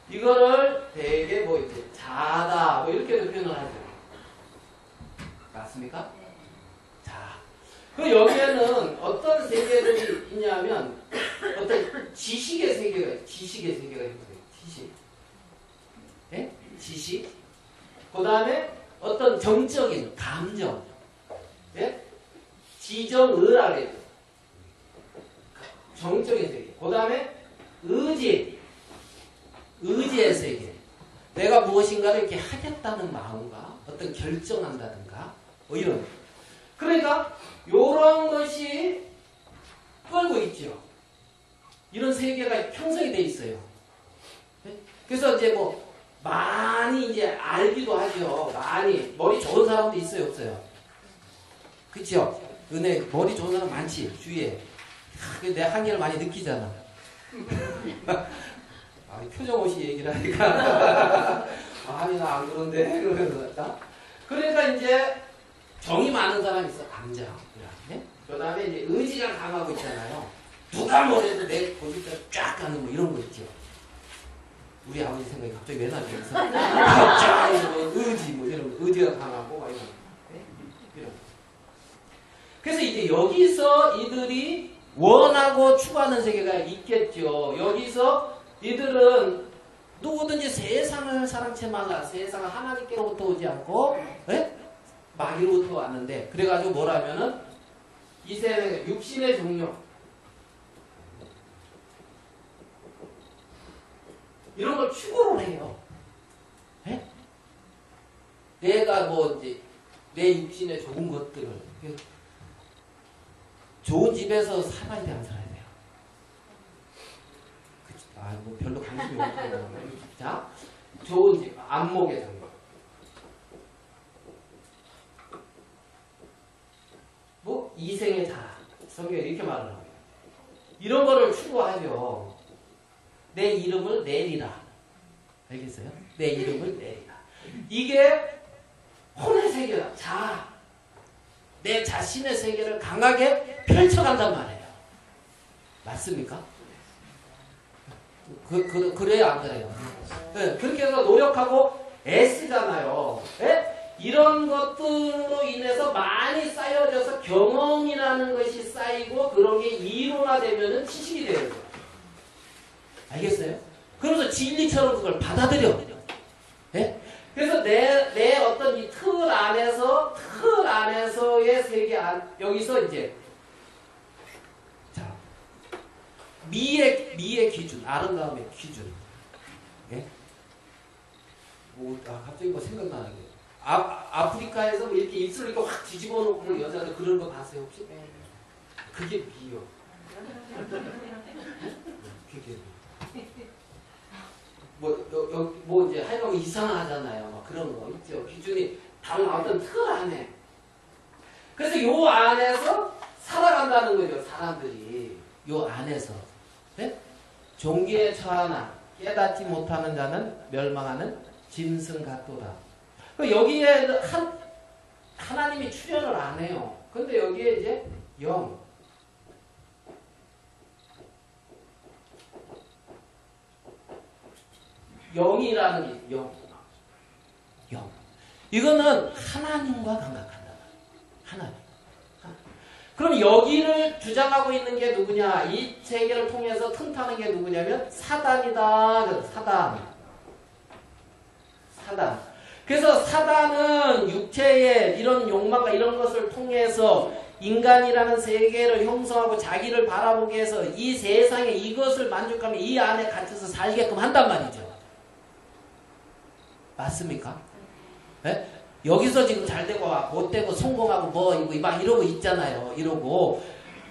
이거를 되게 뭐 이제 자다 뭐 이렇게도 표현을 하죠. 맞습니까? 자, 그 여기에는 어떤 세계들이 있냐면 어떤 지식의 세계가 있어요. 지식의 세계가 있어요. 지식. 네? 지식. 그 다음에 어떤 정적인 감정. 네? 지정의라 그래요. 정적인 세계. 그 다음에 의지. 의지의 세계. 내가 무엇인가를 이렇게 하겠다는 마음과 어떤 결정한다든가 뭐 이런. 그러니까 이런 것이 끌고 있죠. 이런 세계가 형성이 돼 있어요. 그래서 이제 뭐 많이 이제 알기도 하죠. 많이 머리 좋은 사람도 있어요, 없어요? 그렇죠? 은혜 머리 좋은 사람 많지 주위에. 내 한계를 많이 느끼잖아. 표정 없이 얘기를 하니까 나 안 그런데 그러면서. 그러니까 이제 정이 많은 사람이 있어. 감정. 네? 그 다음에 이제 의지가 강하고 있잖아요. 누가 뭐래도 내 고집대로 쫙 가는 뭐 이런 거 있죠. 우리 아버지 생각이 갑자기 왜 나죠? 갑자기 뭐 의지 뭐 이런 거. 의지가 강하고 막 이런 거. 네? 이런 거. 그래서 이제 여기서 이들이 원하고 추구하는 세계가 있겠죠. 여기서 이들은 누구든지 세상을 사랑치 말라. 세상은 하나님께로부터 오지 않고 마귀로부터 왔는데, 그래가지고 뭐라면은 이 세상의 육신의 종류 이런 걸 추구를 해요. 내가 뭐 이제 내 육신의 좋은 것들을 좋은 집에서 살아야 돼, 안 살아야 돼요? 뭐 별로 관심이 없어요. 자, 좋은 집, 안목의 정도. 뭐 이생의 자랑. 성경에 이렇게 말을 합니다. 이런 거를 추구하죠. 내 이름을 내리라. 알겠어요? 내 이름을 내리라. 이게 혼의 세계다. 자, 내 자신의 세계를 강하게 펼쳐간단 말이에요. 맞습니까? 그래야 안 그래요? 네, 그렇게 해서 노력하고 애쓰잖아요. 네? 이런 것들로 인해서 많이 쌓여져서 경험이라는 것이 쌓이고 그런 게 이론화되면은 지식이 되는 거예요. 알겠어요? 그러면서 진리처럼 그걸 받아들여. 네? 그래서 내 어떤 이 틀 안에서의 세계 여기서 이제 자, 미의 기준, 아름다움의 기준. 예? 갑자기 뭐 생각나는 게 아프리카에서 뭐 이렇게 입술을 이렇게 확 뒤집어 놓고 여자들 그런 거 봤어요 혹시? 그게 미요. 그게 뭐 이제 하여간 이상하잖아요. 막 그런 거 있죠. 기준이 다른 어떤 틀 안에. 그래서 요 안에서 살아간다는 거죠. 사람들이 요 안에서. 네? 종기에 처하나 깨닫지 못하는 자는 멸망하는 짐승 같도다. 여기에 하나님이 출현을 안 해요. 근데 여기에 이제 영이라는 게 영. 이거는 하나님과 감각한다. 하나님. 그럼 여기를 주장하고 있는 게 누구냐? 이 세계를 통해서 틈타는 게 누구냐면 사단이다. 사단. 그래서 사단은 육체의 이런 욕망과 이런 것을 통해서 인간이라는 세계를 형성하고 자기를 바라보게 해서 이 세상에 이것을 만족하면 이 안에 갇혀서 살게끔 한단 말이죠. 맞습니까? 네? 여기서 지금 잘 되고 못 되고 성공하고 뭐 막 이러고 있잖아요. 이러고.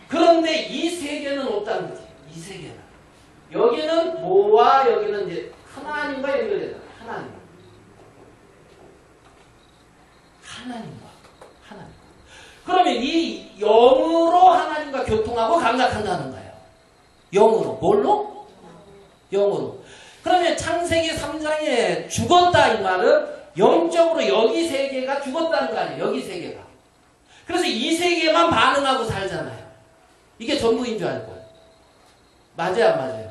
그런데 이 세계는 없다는 거지. 이 세계는. 여기는 뭐와 여기는 이제 하나님과 연결되잖아. 하나님과. 그러면 이 영으로 하나님과 교통하고 감각한다는 거예요. 영으로. 뭘로? 영으로. 그러면 창세기 3장에 죽었다 이 말은 영적으로 여기 세계가 죽었다는 거 아니에요. 여기 세계가. 그래서 이 세계만 반응하고 살잖아요. 이게 전부인 줄 알고. 맞아요, 안 맞아요?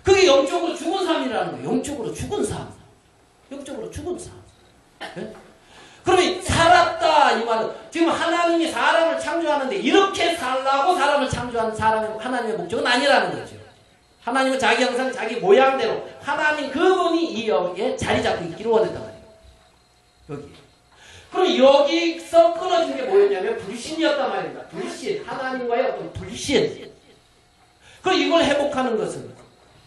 그게 영적으로 죽은 삶이라는 거예요. 영적으로 죽은 삶. 네? 그러면 살았다 이 말은 지금 하나님이 사람을 창조하는데 이렇게 살라고 사람을 창조한 하나님의 목적은 아니라는 거죠. 하나님은 자기 형상 자기 모양대로 하나님 그분이 이 여기에 자리 잡고 있기를 원했단 말이에요. 여기. 그럼 여기서 끊어진 게 뭐였냐면 불신이었단 말입니다. 불신. 하나님과의 어떤 불신. 그럼 이걸 회복하는 것은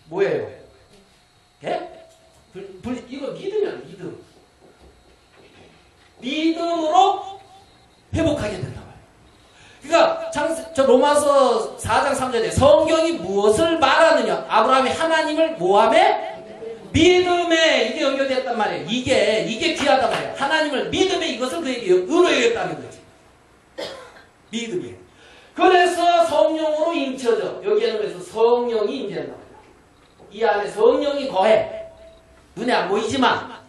뭐예요? 예? 이거 믿으면 믿음. 믿음으로 회복하게 된단 말이에요. 그러니까 저 로마서 4장 3절에 성경이 무엇을 말하느냐? 아브라함이 하나님을 뭐함에? 믿음에 이게 연결됐단 말이에요. 이게 귀하단 말이에요. 하나님을 믿음에 이것을 그에게 의뢰했다는 거지. 믿음이. 그래서 성령으로 인쳐져. 여기에는 그래서 성령이 인재한단 말이에요. 이 안에 성령이 거해. 눈에 안 보이지만.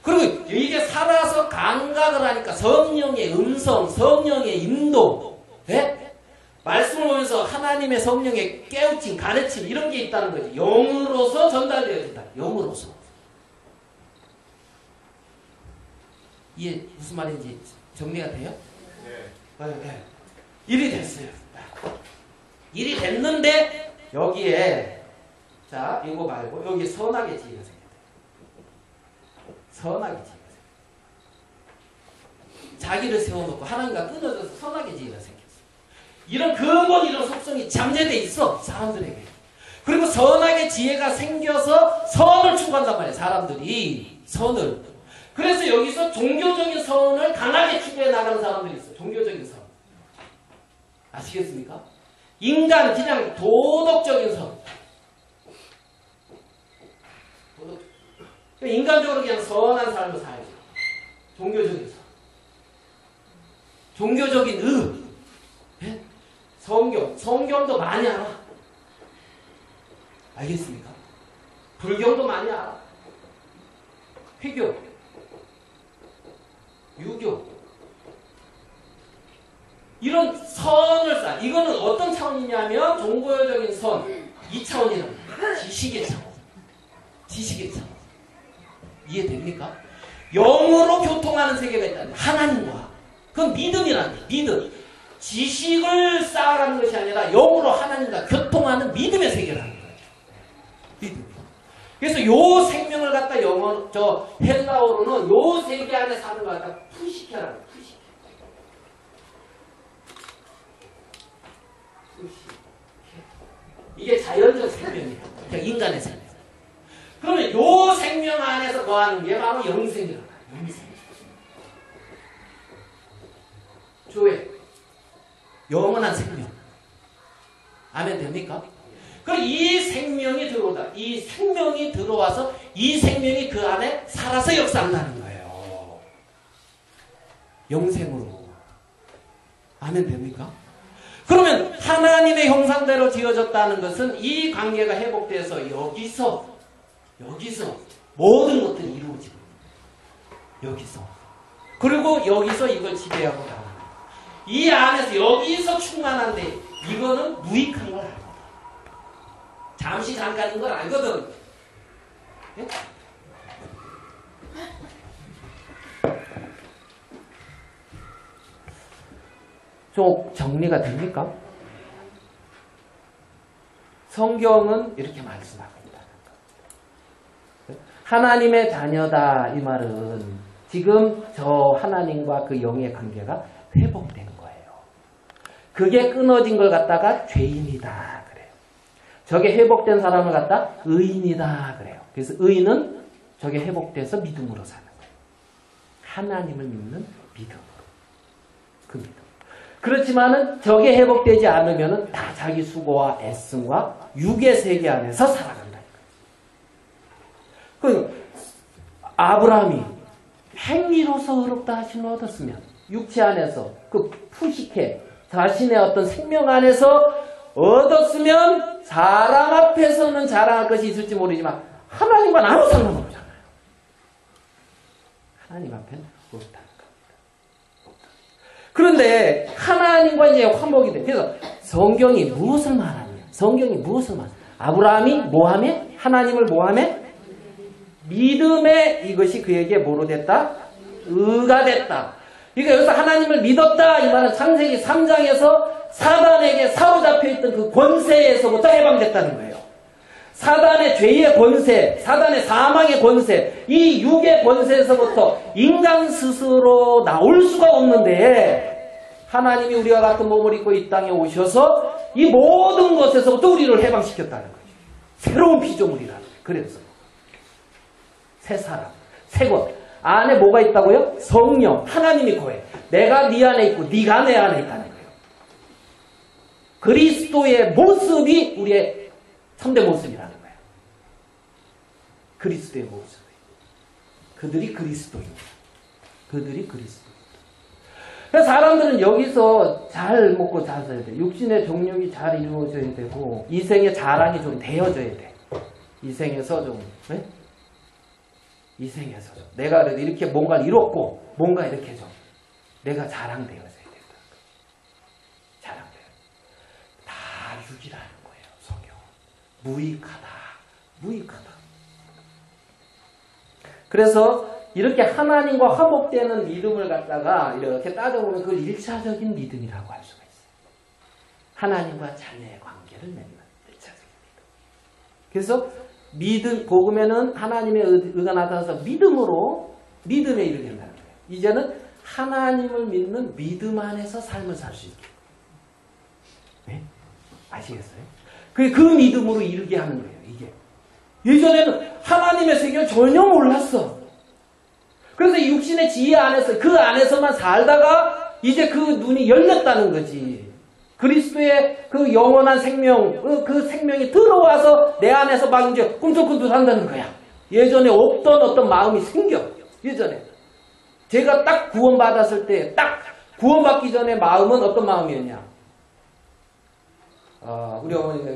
그리고 이게 살아서 감각을 하니까 성령의 음성, 성령의 인도, 네? 말씀을 보면서 하나님의 성령의 깨우침, 가르침 이런 게 있다는 거지. 영으로서 전달되어진다. 영으로서. 이게 무슨 말인지 정리가 돼요? 네. 일이 됐어요. 일이 됐는데 여기에 자 이거 말고 여기 선악의 지혜가 생겼다. 선악의 지혜가 생겼다. 자기를 세워놓고 하나님과 끊어져서 선악의 지혜가 생겼어. 이런 근본 이런 속성이 잠재돼 있어 사람들에게. 그리고 선악의 지혜가 생겨서 선을 추구한단 말이에요. 사람들이 선을. 그래서 여기서 종교적인 선을 강하게 추구해 나가는 사람들이 있어요. 종교적인 선. 아시겠습니까? 인간 그냥 도덕적인 선. 인간적으로 그냥 선한 삶을 살죠. 종교적인 선. 종교적인 의. 네? 성경도 많이 알아. 알겠습니까? 불경도 많이 알아. 회교, 유교. 이런 선을 쌓아. 이거는 어떤 차원이냐면 종교적인 선. 이 차원이란 말이에요. 지식의 차원. 지식의 차원. 이해됩니까? 영으로 교통하는 세계가 있다는 하나님과. 그건 믿음이라는 거예요. 믿음. 지식을 쌓아가는 것이 아니라 영으로 하나님과 교통하는 믿음의 세계라는 거예요. 믿음. 그래서 요 생명을 갖다 헬라어로는 요 세계 안에 사는 걸 갖다 푸시케라는 거예요. 이게 자연적 생명이에요. 그냥 인간의 생명. 그러면 요 생명 안에서 거하는 게 바로 영생이라는 거예요. 영생. 조회. 영원한 생명. 아멘 됩니까? 그럼 이 생명이 들어오다. 이 생명이 들어와서 이 생명이 그 안에 살아서 역사한다는 거예요. 영생으로. 아멘 됩니까? 그러면 하나님의 형상대로 지어졌다는 것은 이 관계가 회복돼서 여기서 모든 것들이 이루어지고 여기서 그리고 여기서 이걸 지배하고 나가는 이 안에서 여기서 충만한데 이거는 무익한 걸 알거든. 잠시 잠깐인 걸 알거든. 예? 좀 정리가 됩니까? 성경은 이렇게 말씀하고 있다. 하나님의 자녀다 이 말은 지금 저 하나님과 그 영의 관계가 회복된 거예요. 그게 끊어진 걸 갖다가 죄인이다 그래요. 저게 회복된 사람을 갖다 의인이다 그래요. 그래서 의인은 저게 회복돼서 믿음으로 사는 거예요. 하나님을 믿는 믿음으로. 그 믿음. 그렇지만은 저게 회복되지 않으면은 다 자기 수고와 애씀과 육의 세계 안에서 살아간다는 거예요. 그 아브라함이 행위로서 의롭다 하심을 얻었으면 육체 안에서 그 푸시케 자신의 어떤 생명 안에서 얻었으면 사람 앞에서는 자랑할 것이 있을지 모르지만 하나님과는 아무 상관없잖아요. 하나님 앞에는 없다. 그런데 하나님과 이제 화목이 돼. 그래서 성경이 무엇을 말하느냐? 성경이 무엇을 말하느냐? 아브라함이 뭐하며? 하나님을 뭐하며? 믿음에 이것이 그에게 뭐로 됐다? 의가 됐다. 그러니까 여기서 하나님을 믿었다 이 말은 창세기 3장에서 사단에게 사로잡혀 있던 그 권세에서부터 해방됐다는 거예요. 사단의 죄의 권세, 사단의 사망의 권세, 이 육의 권세에서부터 인간 스스로 나올 수가 없는데 하나님이 우리와 같은 몸을 입고 이 땅에 오셔서 이 모든 것에서부터 우리를 해방시켰다는 거죠. 새로운 피조물이라는 거예요. 그래서 새 사람, 새 것. 안에 뭐가 있다고요? 성령, 하나님이 거해. 내가 네 안에 있고 네가 내 안에 있다는 거예요. 그리스도의 모습이 우리의 참된 모습이라는 거예요. 그리스도의 모습. 그들이 그리스도입니다. 그들이 그리스도입니다. 그래서 사람들은 여기서 잘 먹고 잘 살아야 돼. 육신의 정욕이 잘 이루어져야 되고 이 생의 자랑이 좀 되어져야 돼. 이 생에서 좀 네? 이 생에서 좀 내가 그래도 이렇게 뭔가를 이뤘고 뭔가 이렇게 좀 내가 자랑되어져야 된다. 자랑되어. 다 육이라는 거예요. 성경은. 무익하다. 무익하다. 그래서 이렇게 하나님과 화목되는 믿음을 갖다가 이렇게 따져보면 그걸 1차적인 믿음이라고 할 수가 있어요. 하나님과 자녀의 관계를 맺는 1차적인 믿음. 그래서 믿음, 복음에는 하나님의 의가 나타나서 믿음에 이르게 한다는 거예요. 이제는 하나님을 믿는 믿음 안에서 삶을 살 수 있게. 네? 아시겠어요? 그 믿음으로 이르게 하는 거예요, 이게. 예전에는 하나님의 세계를 전혀 몰랐어. 그래서 육신의 지혜 안에서, 그 안에서만 살다가 이제 그 눈이 열렸다는 거지. 그리스도의 그 영원한 생명, 그 생명이 들어와서 내 안에서 막 이제 꿈틀꿈틀 한다는 거야. 예전에 없던 어떤 마음이 생겨. 예전에. 제가 딱 구원받았을 때, 딱 구원받기 전에 마음은 어떤 마음이었냐? 우리 어머니가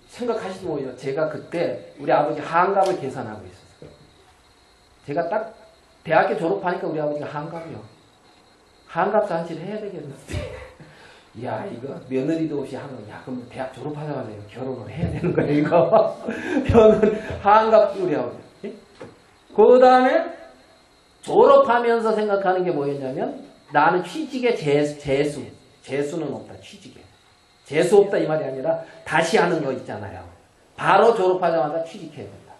생각하시지 모르죠. 제가 그때 우리 아버지 한갑을 계산하고 있었어요. 제가 딱 대학교 졸업하니까 우리 아버지가 한갑이요. 한갑 잔치를 해야 되겠는데. 야, 이거 며느리도 없이 하면, 야, 그럼 대학 졸업하자마자 결혼을 해야 되는 거야, 이거. 저는 한갑 우리 아버지. 그 다음에 졸업하면서 생각하는 게 뭐였냐면, 나는 취직에 재수는 없다, 취직에. 재수 없다 이 말이 아니라 다시 하는 거 있잖아요. 바로 졸업하자마자 취직해야 된다.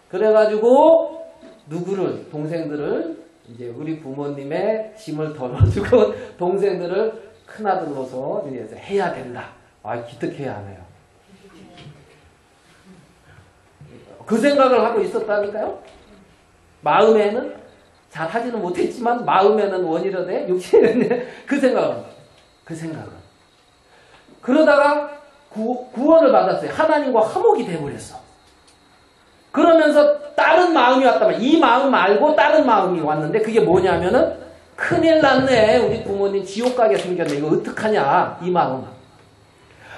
그래가지고 동생들을 이제 우리 부모님의 짐을 덜어주고 동생들을 큰아들로서 해야 된다. 기특해야 하네요. 그 생각을 하고 있었다니까요. 마음에는 잘 하지는 못했지만 마음에는 원이러되 육신에는 그 생각을. 그러다가 구원을 받았어요. 하나님과 화목이 돼버렸어. 그러면서 다른 마음이 왔다면 이 마음 말고 다른 마음이 왔는데 그게 뭐냐면은 큰일 났네. 우리 부모님 지옥 가게 생겼네. 이거 어떡하냐. 이 마음.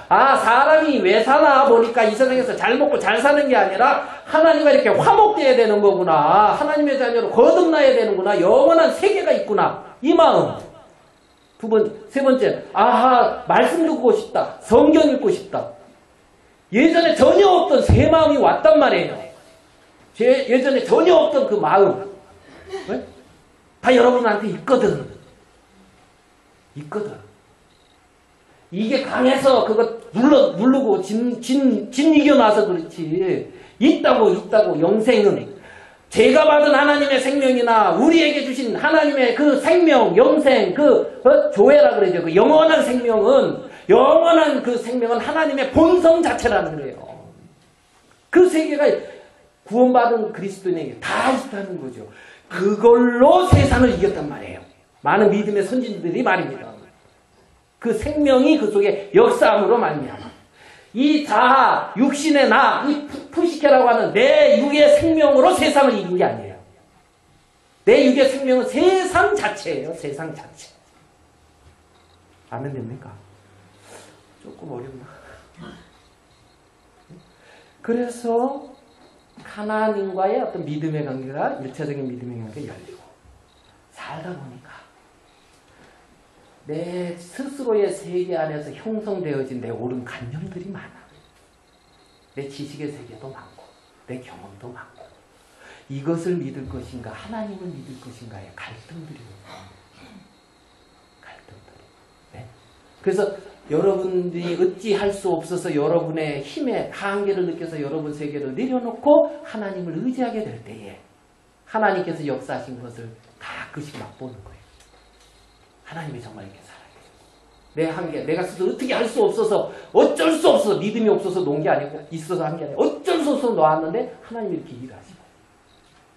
사람이 왜 사나 보니까 이 세상에서 잘 먹고 잘 사는 게 아니라 하나님과 이렇게 화목돼야 되는 거구나. 하나님의 자녀로 거듭나야 되는구나. 영원한 세계가 있구나. 이 마음. 세 번째, 말씀 듣고 싶다. 성경 읽고 싶다. 예전에 전혀 없던 새 마음이 왔단 말이에요. 예전에 전혀 없던 그 마음. 네? 다 여러분한테 있거든. 이게 강해서 그거 누르고 진 이겨놔서 그렇지. 있다고 영생은. 제가 받은 하나님의 생명이나 우리에게 주신 하나님의 그 생명, 영생, 조회라 그러죠. 그 영원한 그 생명은 하나님의 본성 자체라는 거예요. 그 세계가 구원받은 그리스도인에게 다 있다는 거죠. 그걸로 세상을 이겼단 말이에요. 많은 믿음의 선진들이 말입니다. 그 생명이 그 속에 역사함으로 말미암아. 이 자아, 육신의 나, 이 푸시케라고 하는 내 육의 생명으로 세상을 이긴 게 아니에요. 내 육의 생명은 세상 자체예요. 세상 자체. 아멘 됩니까? 조금 어렵나? 그래서 하나님과의 어떤 믿음의 관계가 일차적인 믿음의 관계가 열리고 살다 보니까 내 스스로의 세계 안에서 형성되어진 내 옳은 관념들이 많아. 내 지식의 세계도 많고 내 경험도 많고 이것을 믿을 것인가 하나님을 믿을 것인가의 갈등들이 네? 그래서 여러분들이 어찌할 수 없어서 여러분의 힘의 한계를 느껴서 여러분 세계를 내려놓고 하나님을 의지하게 될 때에 하나님께서 역사하신 것을 가끔씩 맛보는 거예요. 하나님이 정말 이렇게 살아계세요. 내 한계, 내가 스스로 어떻게 할 수 없어서 어쩔 수 없어서 믿음이 없어서 놓은 게 아니고 있어서 한 게 아니고 어쩔 수 없어서 놓았는데 하나님이 이렇게 일하시고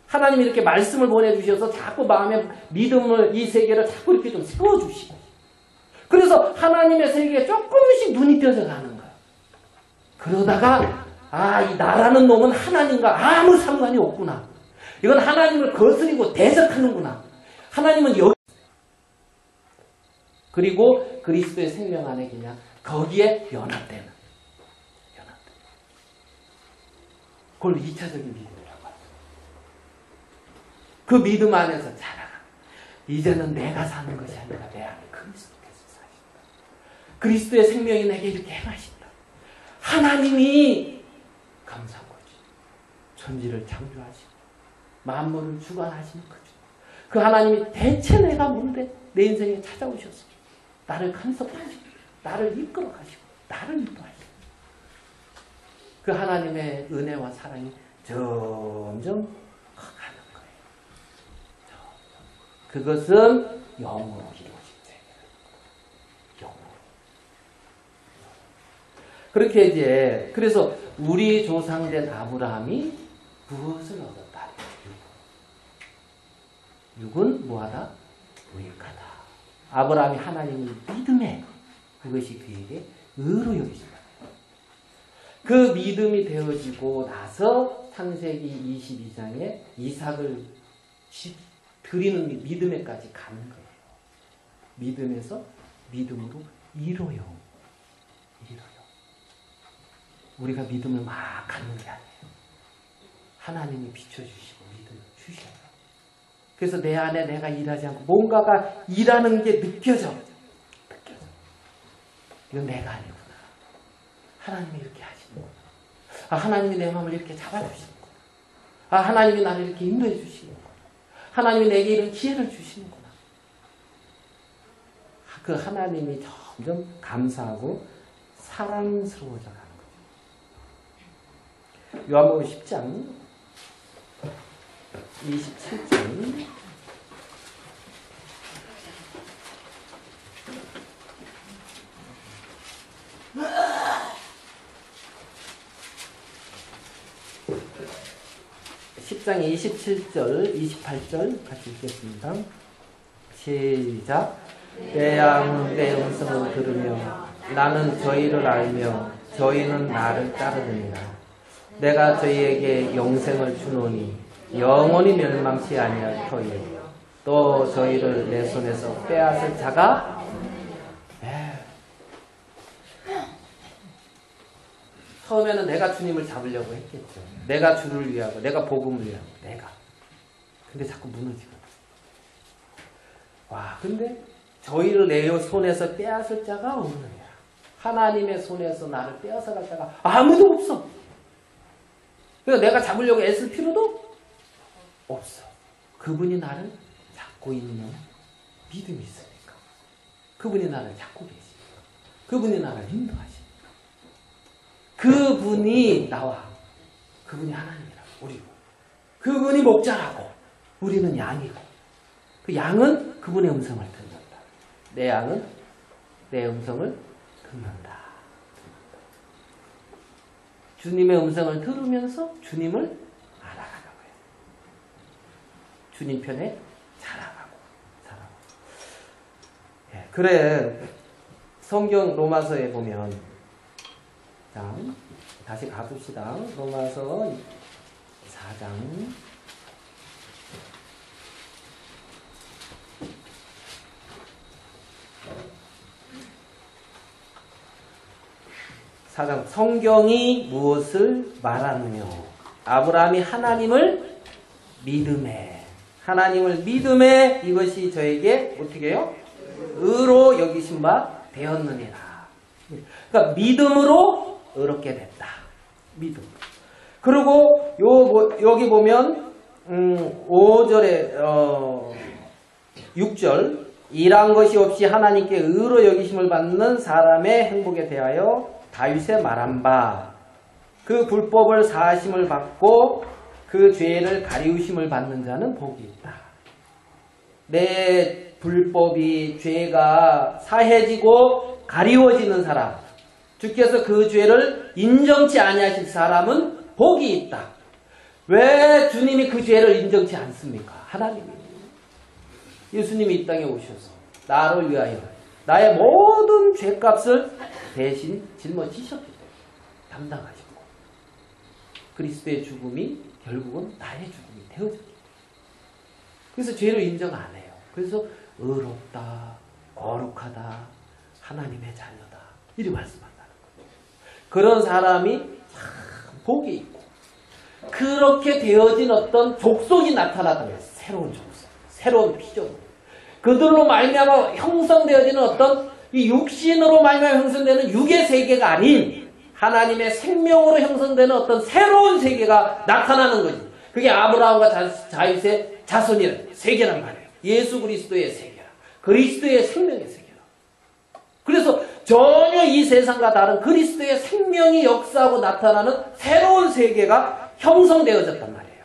하나님이 이렇게 말씀을 보내주셔서 자꾸 마음에 믿음을 이 세계를 자꾸 이렇게 좀 세워주시고 그래서 하나님의 세계에 조금씩 눈이 띄어져 가는 거예요. 그러다가 이 나라는 놈은 하나님과 아무 상관이 없구나. 이건 하나님을 거스리고 대적하는구나. 하나님은 여기 그리고 그리스도의 생명 안에 그냥 거기에 연합되는. 그걸 2차적인 믿음이라고 합니다. 그 믿음 안에서 자라가. 이제는 내가 사는 것이 아니라 내 안에 그리스도께서 사신다. 그리스도의 생명이 내게 이렇게 행하신다. 하나님이 감사한 거지. 천지를 창조하시고 만물을 주관하시는 그 주님. 그 하나님이 대체 내가 뭔데 내 인생에 찾아오셔서 나를 간섭하시고 나를 이끌어 가시고 나를 인도하시고 그 하나님의 은혜와 사랑이 점점 커가는 거예요. 그것은 영으로 이루어진 세계예요. 영으로. 그렇게 이제 그래서 우리 조상된 아브라함이 무엇을 얻었다? 육은 뭐하다? 무익하다. 아브라함이 하나님을 믿음에 그것이 그에게 의로 여기신다. 그 믿음이 되어지고 나서 창세기 22장에 이삭을 드리는 믿음에까지 가는 거예요. 믿음에서 믿음으로 이뤄요. 우리가 믿음을 막 갖는 게 아니에요. 하나님이 비춰주시고 믿음을 주셔요. 그래서 내 안에 내가 일하지 않고 뭔가가 일하는 게 느껴져. 이건 내가 아니구나. 하나님이 이렇게 하시는구나. 하나님이 내 마음을 이렇게 잡아주시는구나. 하나님이 나를 이렇게 인도해 주시는구나. 하나님이 내게 이런 기회를 주시는구나. 그 하나님이 점점 감사하고 사랑스러워져 가는 거죠. 요한복음 10장 27절 10장 27절 28절 같이 읽겠습니다. 시작. 내 양 내 음성을 들으며 나는 저희를 알며 저희는 나를 따르느니라. 내가 저희에게 영생을 주노니 영원히 멸망치 아니할 터이요 또 저희를 내 손에서 빼앗을 자가 처음에는 내가 주님을 잡으려고 했겠죠. 내가 주를 위하고 내가 복음을 위하고 내가 근데 자꾸 무너지거든. 근데 저희를 내 손에서 빼앗을 자가 없느니라. 하나님의 손에서 나를 빼앗아갈 자가 아무도 없어. 그래서 내가 잡으려고 애쓸 필요도 없어. 그분이 나를 잡고 있는 믿음이 있으니까. 그분이 나를 잡고 계시니까. 그분이 나를 인도하시니까. 그분이 나와. 그분이 하나님이라고. 우리고. 그분이 목자라고. 우리는 양이고. 그 양은 그분의 음성을 듣는다. 내 양은 내 음성을 듣는다. 주님의 음성을 들으면서 주님을 알아가는 거예요. 주님 편에 살아가고. 그래 성경 로마서에 보면 자, 다시 가봅시다. 로마서 4장 4장 성경이 무엇을 말하느냐? 아브라함이 하나님을 믿음에 이것이 저에게 어떻게 해요? 의로 여기신 바 되었느니라. 그러니까 믿음으로 의롭게 됐다. 믿음. 그리고 여기 보면 5절에 6절 일한 것이 없이 하나님께 의로 여기심을 받는 사람의 행복에 대하여 다윗의 말한 바 그 불법을 사하심을 받고 그 죄를 가리우심을 받는 자는 복이 있다. 내 불법이 죄가 사해지고 가리워지는 사람, 주께서 그 죄를 인정치 아니하실 사람은 복이 있다. 왜 주님이 그 죄를 인정치 않습니까? 하나님이. 예수님이 이 땅에 오셔서 나를 위하여 나의 모든 죄값을 대신 짊어지셨기 때문에 담당하셨고 그리스도의 죽음이 결국은 나의 죽음이 되어졌기 때문에 그래서 죄를 인정 안 해요. 그래서 의롭다, 거룩하다, 하나님의 자녀다 이렇게 말씀한다는 거예요. 그런 사람이 참 복이 있고 그렇게 되어진 어떤 족속이 나타났다면 새로운 족속, 새로운 피조물 그들로 말미암아 형성되어지는 어떤 이 육신으로 말미암아 형성되는 육의 세계가 아닌 하나님의 생명으로 형성되는 어떤 새로운 세계가 나타나는 거지. 그게 아브라함과 다윗의 자손이란 세계란 말이에요. 예수 그리스도의 세계라. 그리스도의 생명의 세계라. 그래서 전혀 이 세상과 다른 그리스도의 생명이 역사하고 나타나는 새로운 세계가 형성되어졌단 말이에요.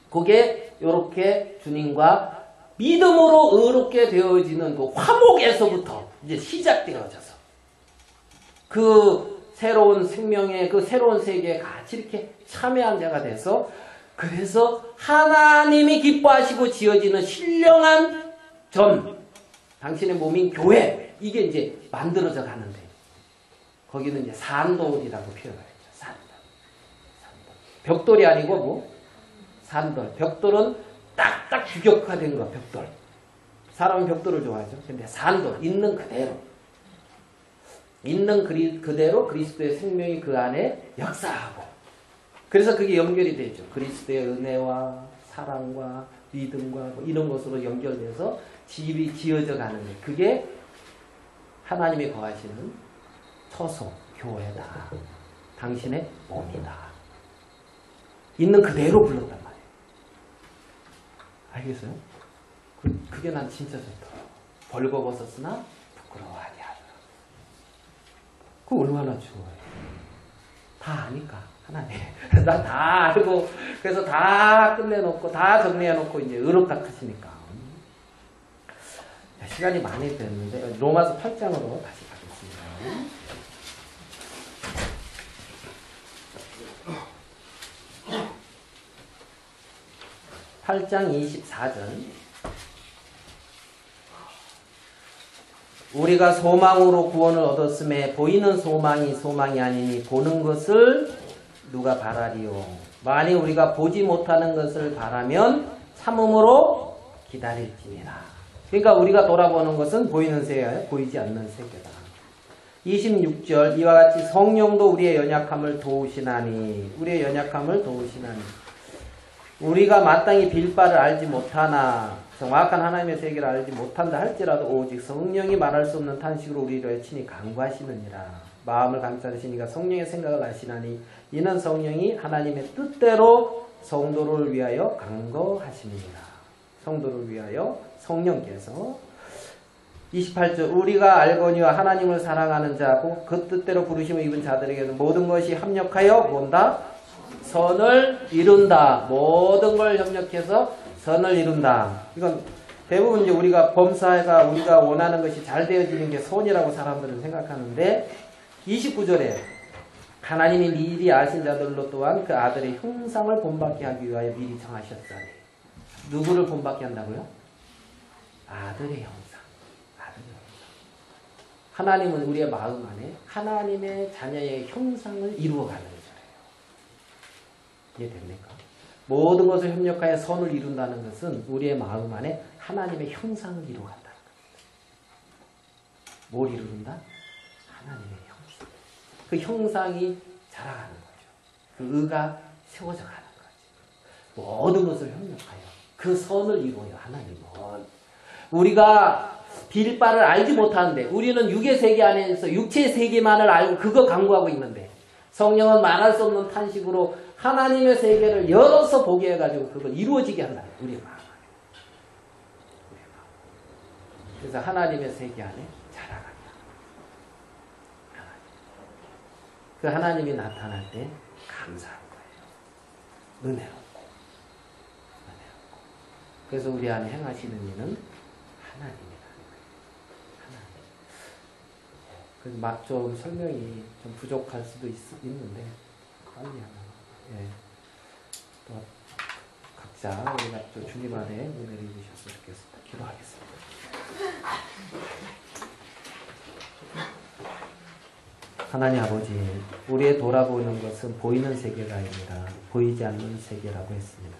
그게 이렇게 주님과 믿음으로 의롭게 되어지는 그 화목에서부터 이제 시작되어져서 그 새로운 생명의 그 새로운 세계에 같이 이렇게 참여한 자가 돼서 그래서 하나님이 기뻐하시고 지어지는 신령한 당신의 몸인 교회 이게 이제 만들어져 가는데 거기는 이제 산돌이라고 표현을 했죠. 산돌. 벽돌이 아니고 뭐 산돌. 벽돌은 딱딱 규격화된 거 벽돌. 사람은 벽돌을 좋아하죠. 근데 산돌 있는 그대로. 있는 그대로 그리스도의 생명이 그 안에 역사하고 그래서 그게 연결이 되죠. 그리스도의 은혜와 사랑과 믿음과 뭐 이런 것으로 연결돼서 집이 지어져 가는데 그게 하나님이 거하시는 처소, 교회다. 당신의 몸이다. 있는 그대로 불렀단 말이에요. 알겠어요? 그게 난 진짜 좋더라고. 벌거벗었으나 부끄러워하지 않으라. 그거 얼마나 좋아요. 다 아니까 하나님. 나 다 알고 그래서 다 끝내놓고 다 정리해놓고 이제 의롭다 하시니까. 시간이 많이 됐는데 로마서 8장으로 다시 가겠습니다. 8장 24절 우리가 소망으로 구원을 얻었음에 보이는 소망이 아니니 보는 것을 누가 바라리요. 만일 우리가 보지 못하는 것을 바라면 참음으로 기다릴지니라. 그러니까 우리가 돌아보는 것은 보이는 세계야, 보이지 않는 세계다. 26절 이와 같이 성령도 우리의 연약함을 도우시나니 우리가 마땅히 빌 바를 알지 못하나 정확한 하나님의 세계를 알지 못한다 할지라도 오직 성령이 말할 수 없는 탄식으로 우리를 친히 간구하시느니라. 마음을 감싸시니까 성령의 생각을 아시나니 이는 성령이 하나님의 뜻대로 성도를 위하여 간구하십니다. 성도를 위하여 성령께서 28절 우리가 알거니와 하나님을 사랑하는 자고 그 뜻대로 부르심을 입은 자들에게는 모든 것이 합력하여 뭔다? 선을 이룬다. 모든 걸 협력해서 선을 이룬다. 이건 대부분 이제 우리가 범사가 우리가 원하는 것이 잘 되어지는 게 선이라고 사람들은 생각하는데 29절에 하나님이 미리 아신 자들로 또한 그 아들의 형상을 본받게 하기 위하여 미리 정하셨다니. 누구를 본받게 한다고요? 아들의 형상. 하나님은 우리의 마음 안에 하나님의 자녀의 형상을 이루어가는 거예요. 이해됩니까? 모든 것을 협력하여 선을 이룬다는 것은 우리의 마음 안에 하나님의 형상을 이루어간다는 겁니다. 뭘 이루는다? 하나님의 형상. 그 형상이 자라가는 거죠. 그 의가 세워져 가는 거죠. 모든 것을 협력하여 그 선을 이루어요. 하나님은. 우리가 빌 바를 알지 못하는데 우리는 육의 세계 안에서 육체의 세계만을 알고 그거 강구하고 있는데 성령은 말할 수 없는 탄식으로 하나님의 세계를 열어서 보게 해가지고 그걸 이루어지게 한다. 우리의 마음 안에. 그래서 하나님의 세계 안에 자라가게 합니다. 그 하나님이 나타날 때 감사한 거예요. 은혜롭고. 그래서 우리 안에 행하시는 이는 하나님이라는 거예요. 하나님. 그래서 좀 설명이 좀 부족할 수도 있는데 빨리 하나. 예. 또 각자 우리가 또 주님 안에 은혜를 입으셨으면 좋겠습니다. 기도하겠습니다. 하나님 아버지, 우리의 돌아보는 것은 보이는 세계가 아니라 보이지 않는 세계라고 했습니다.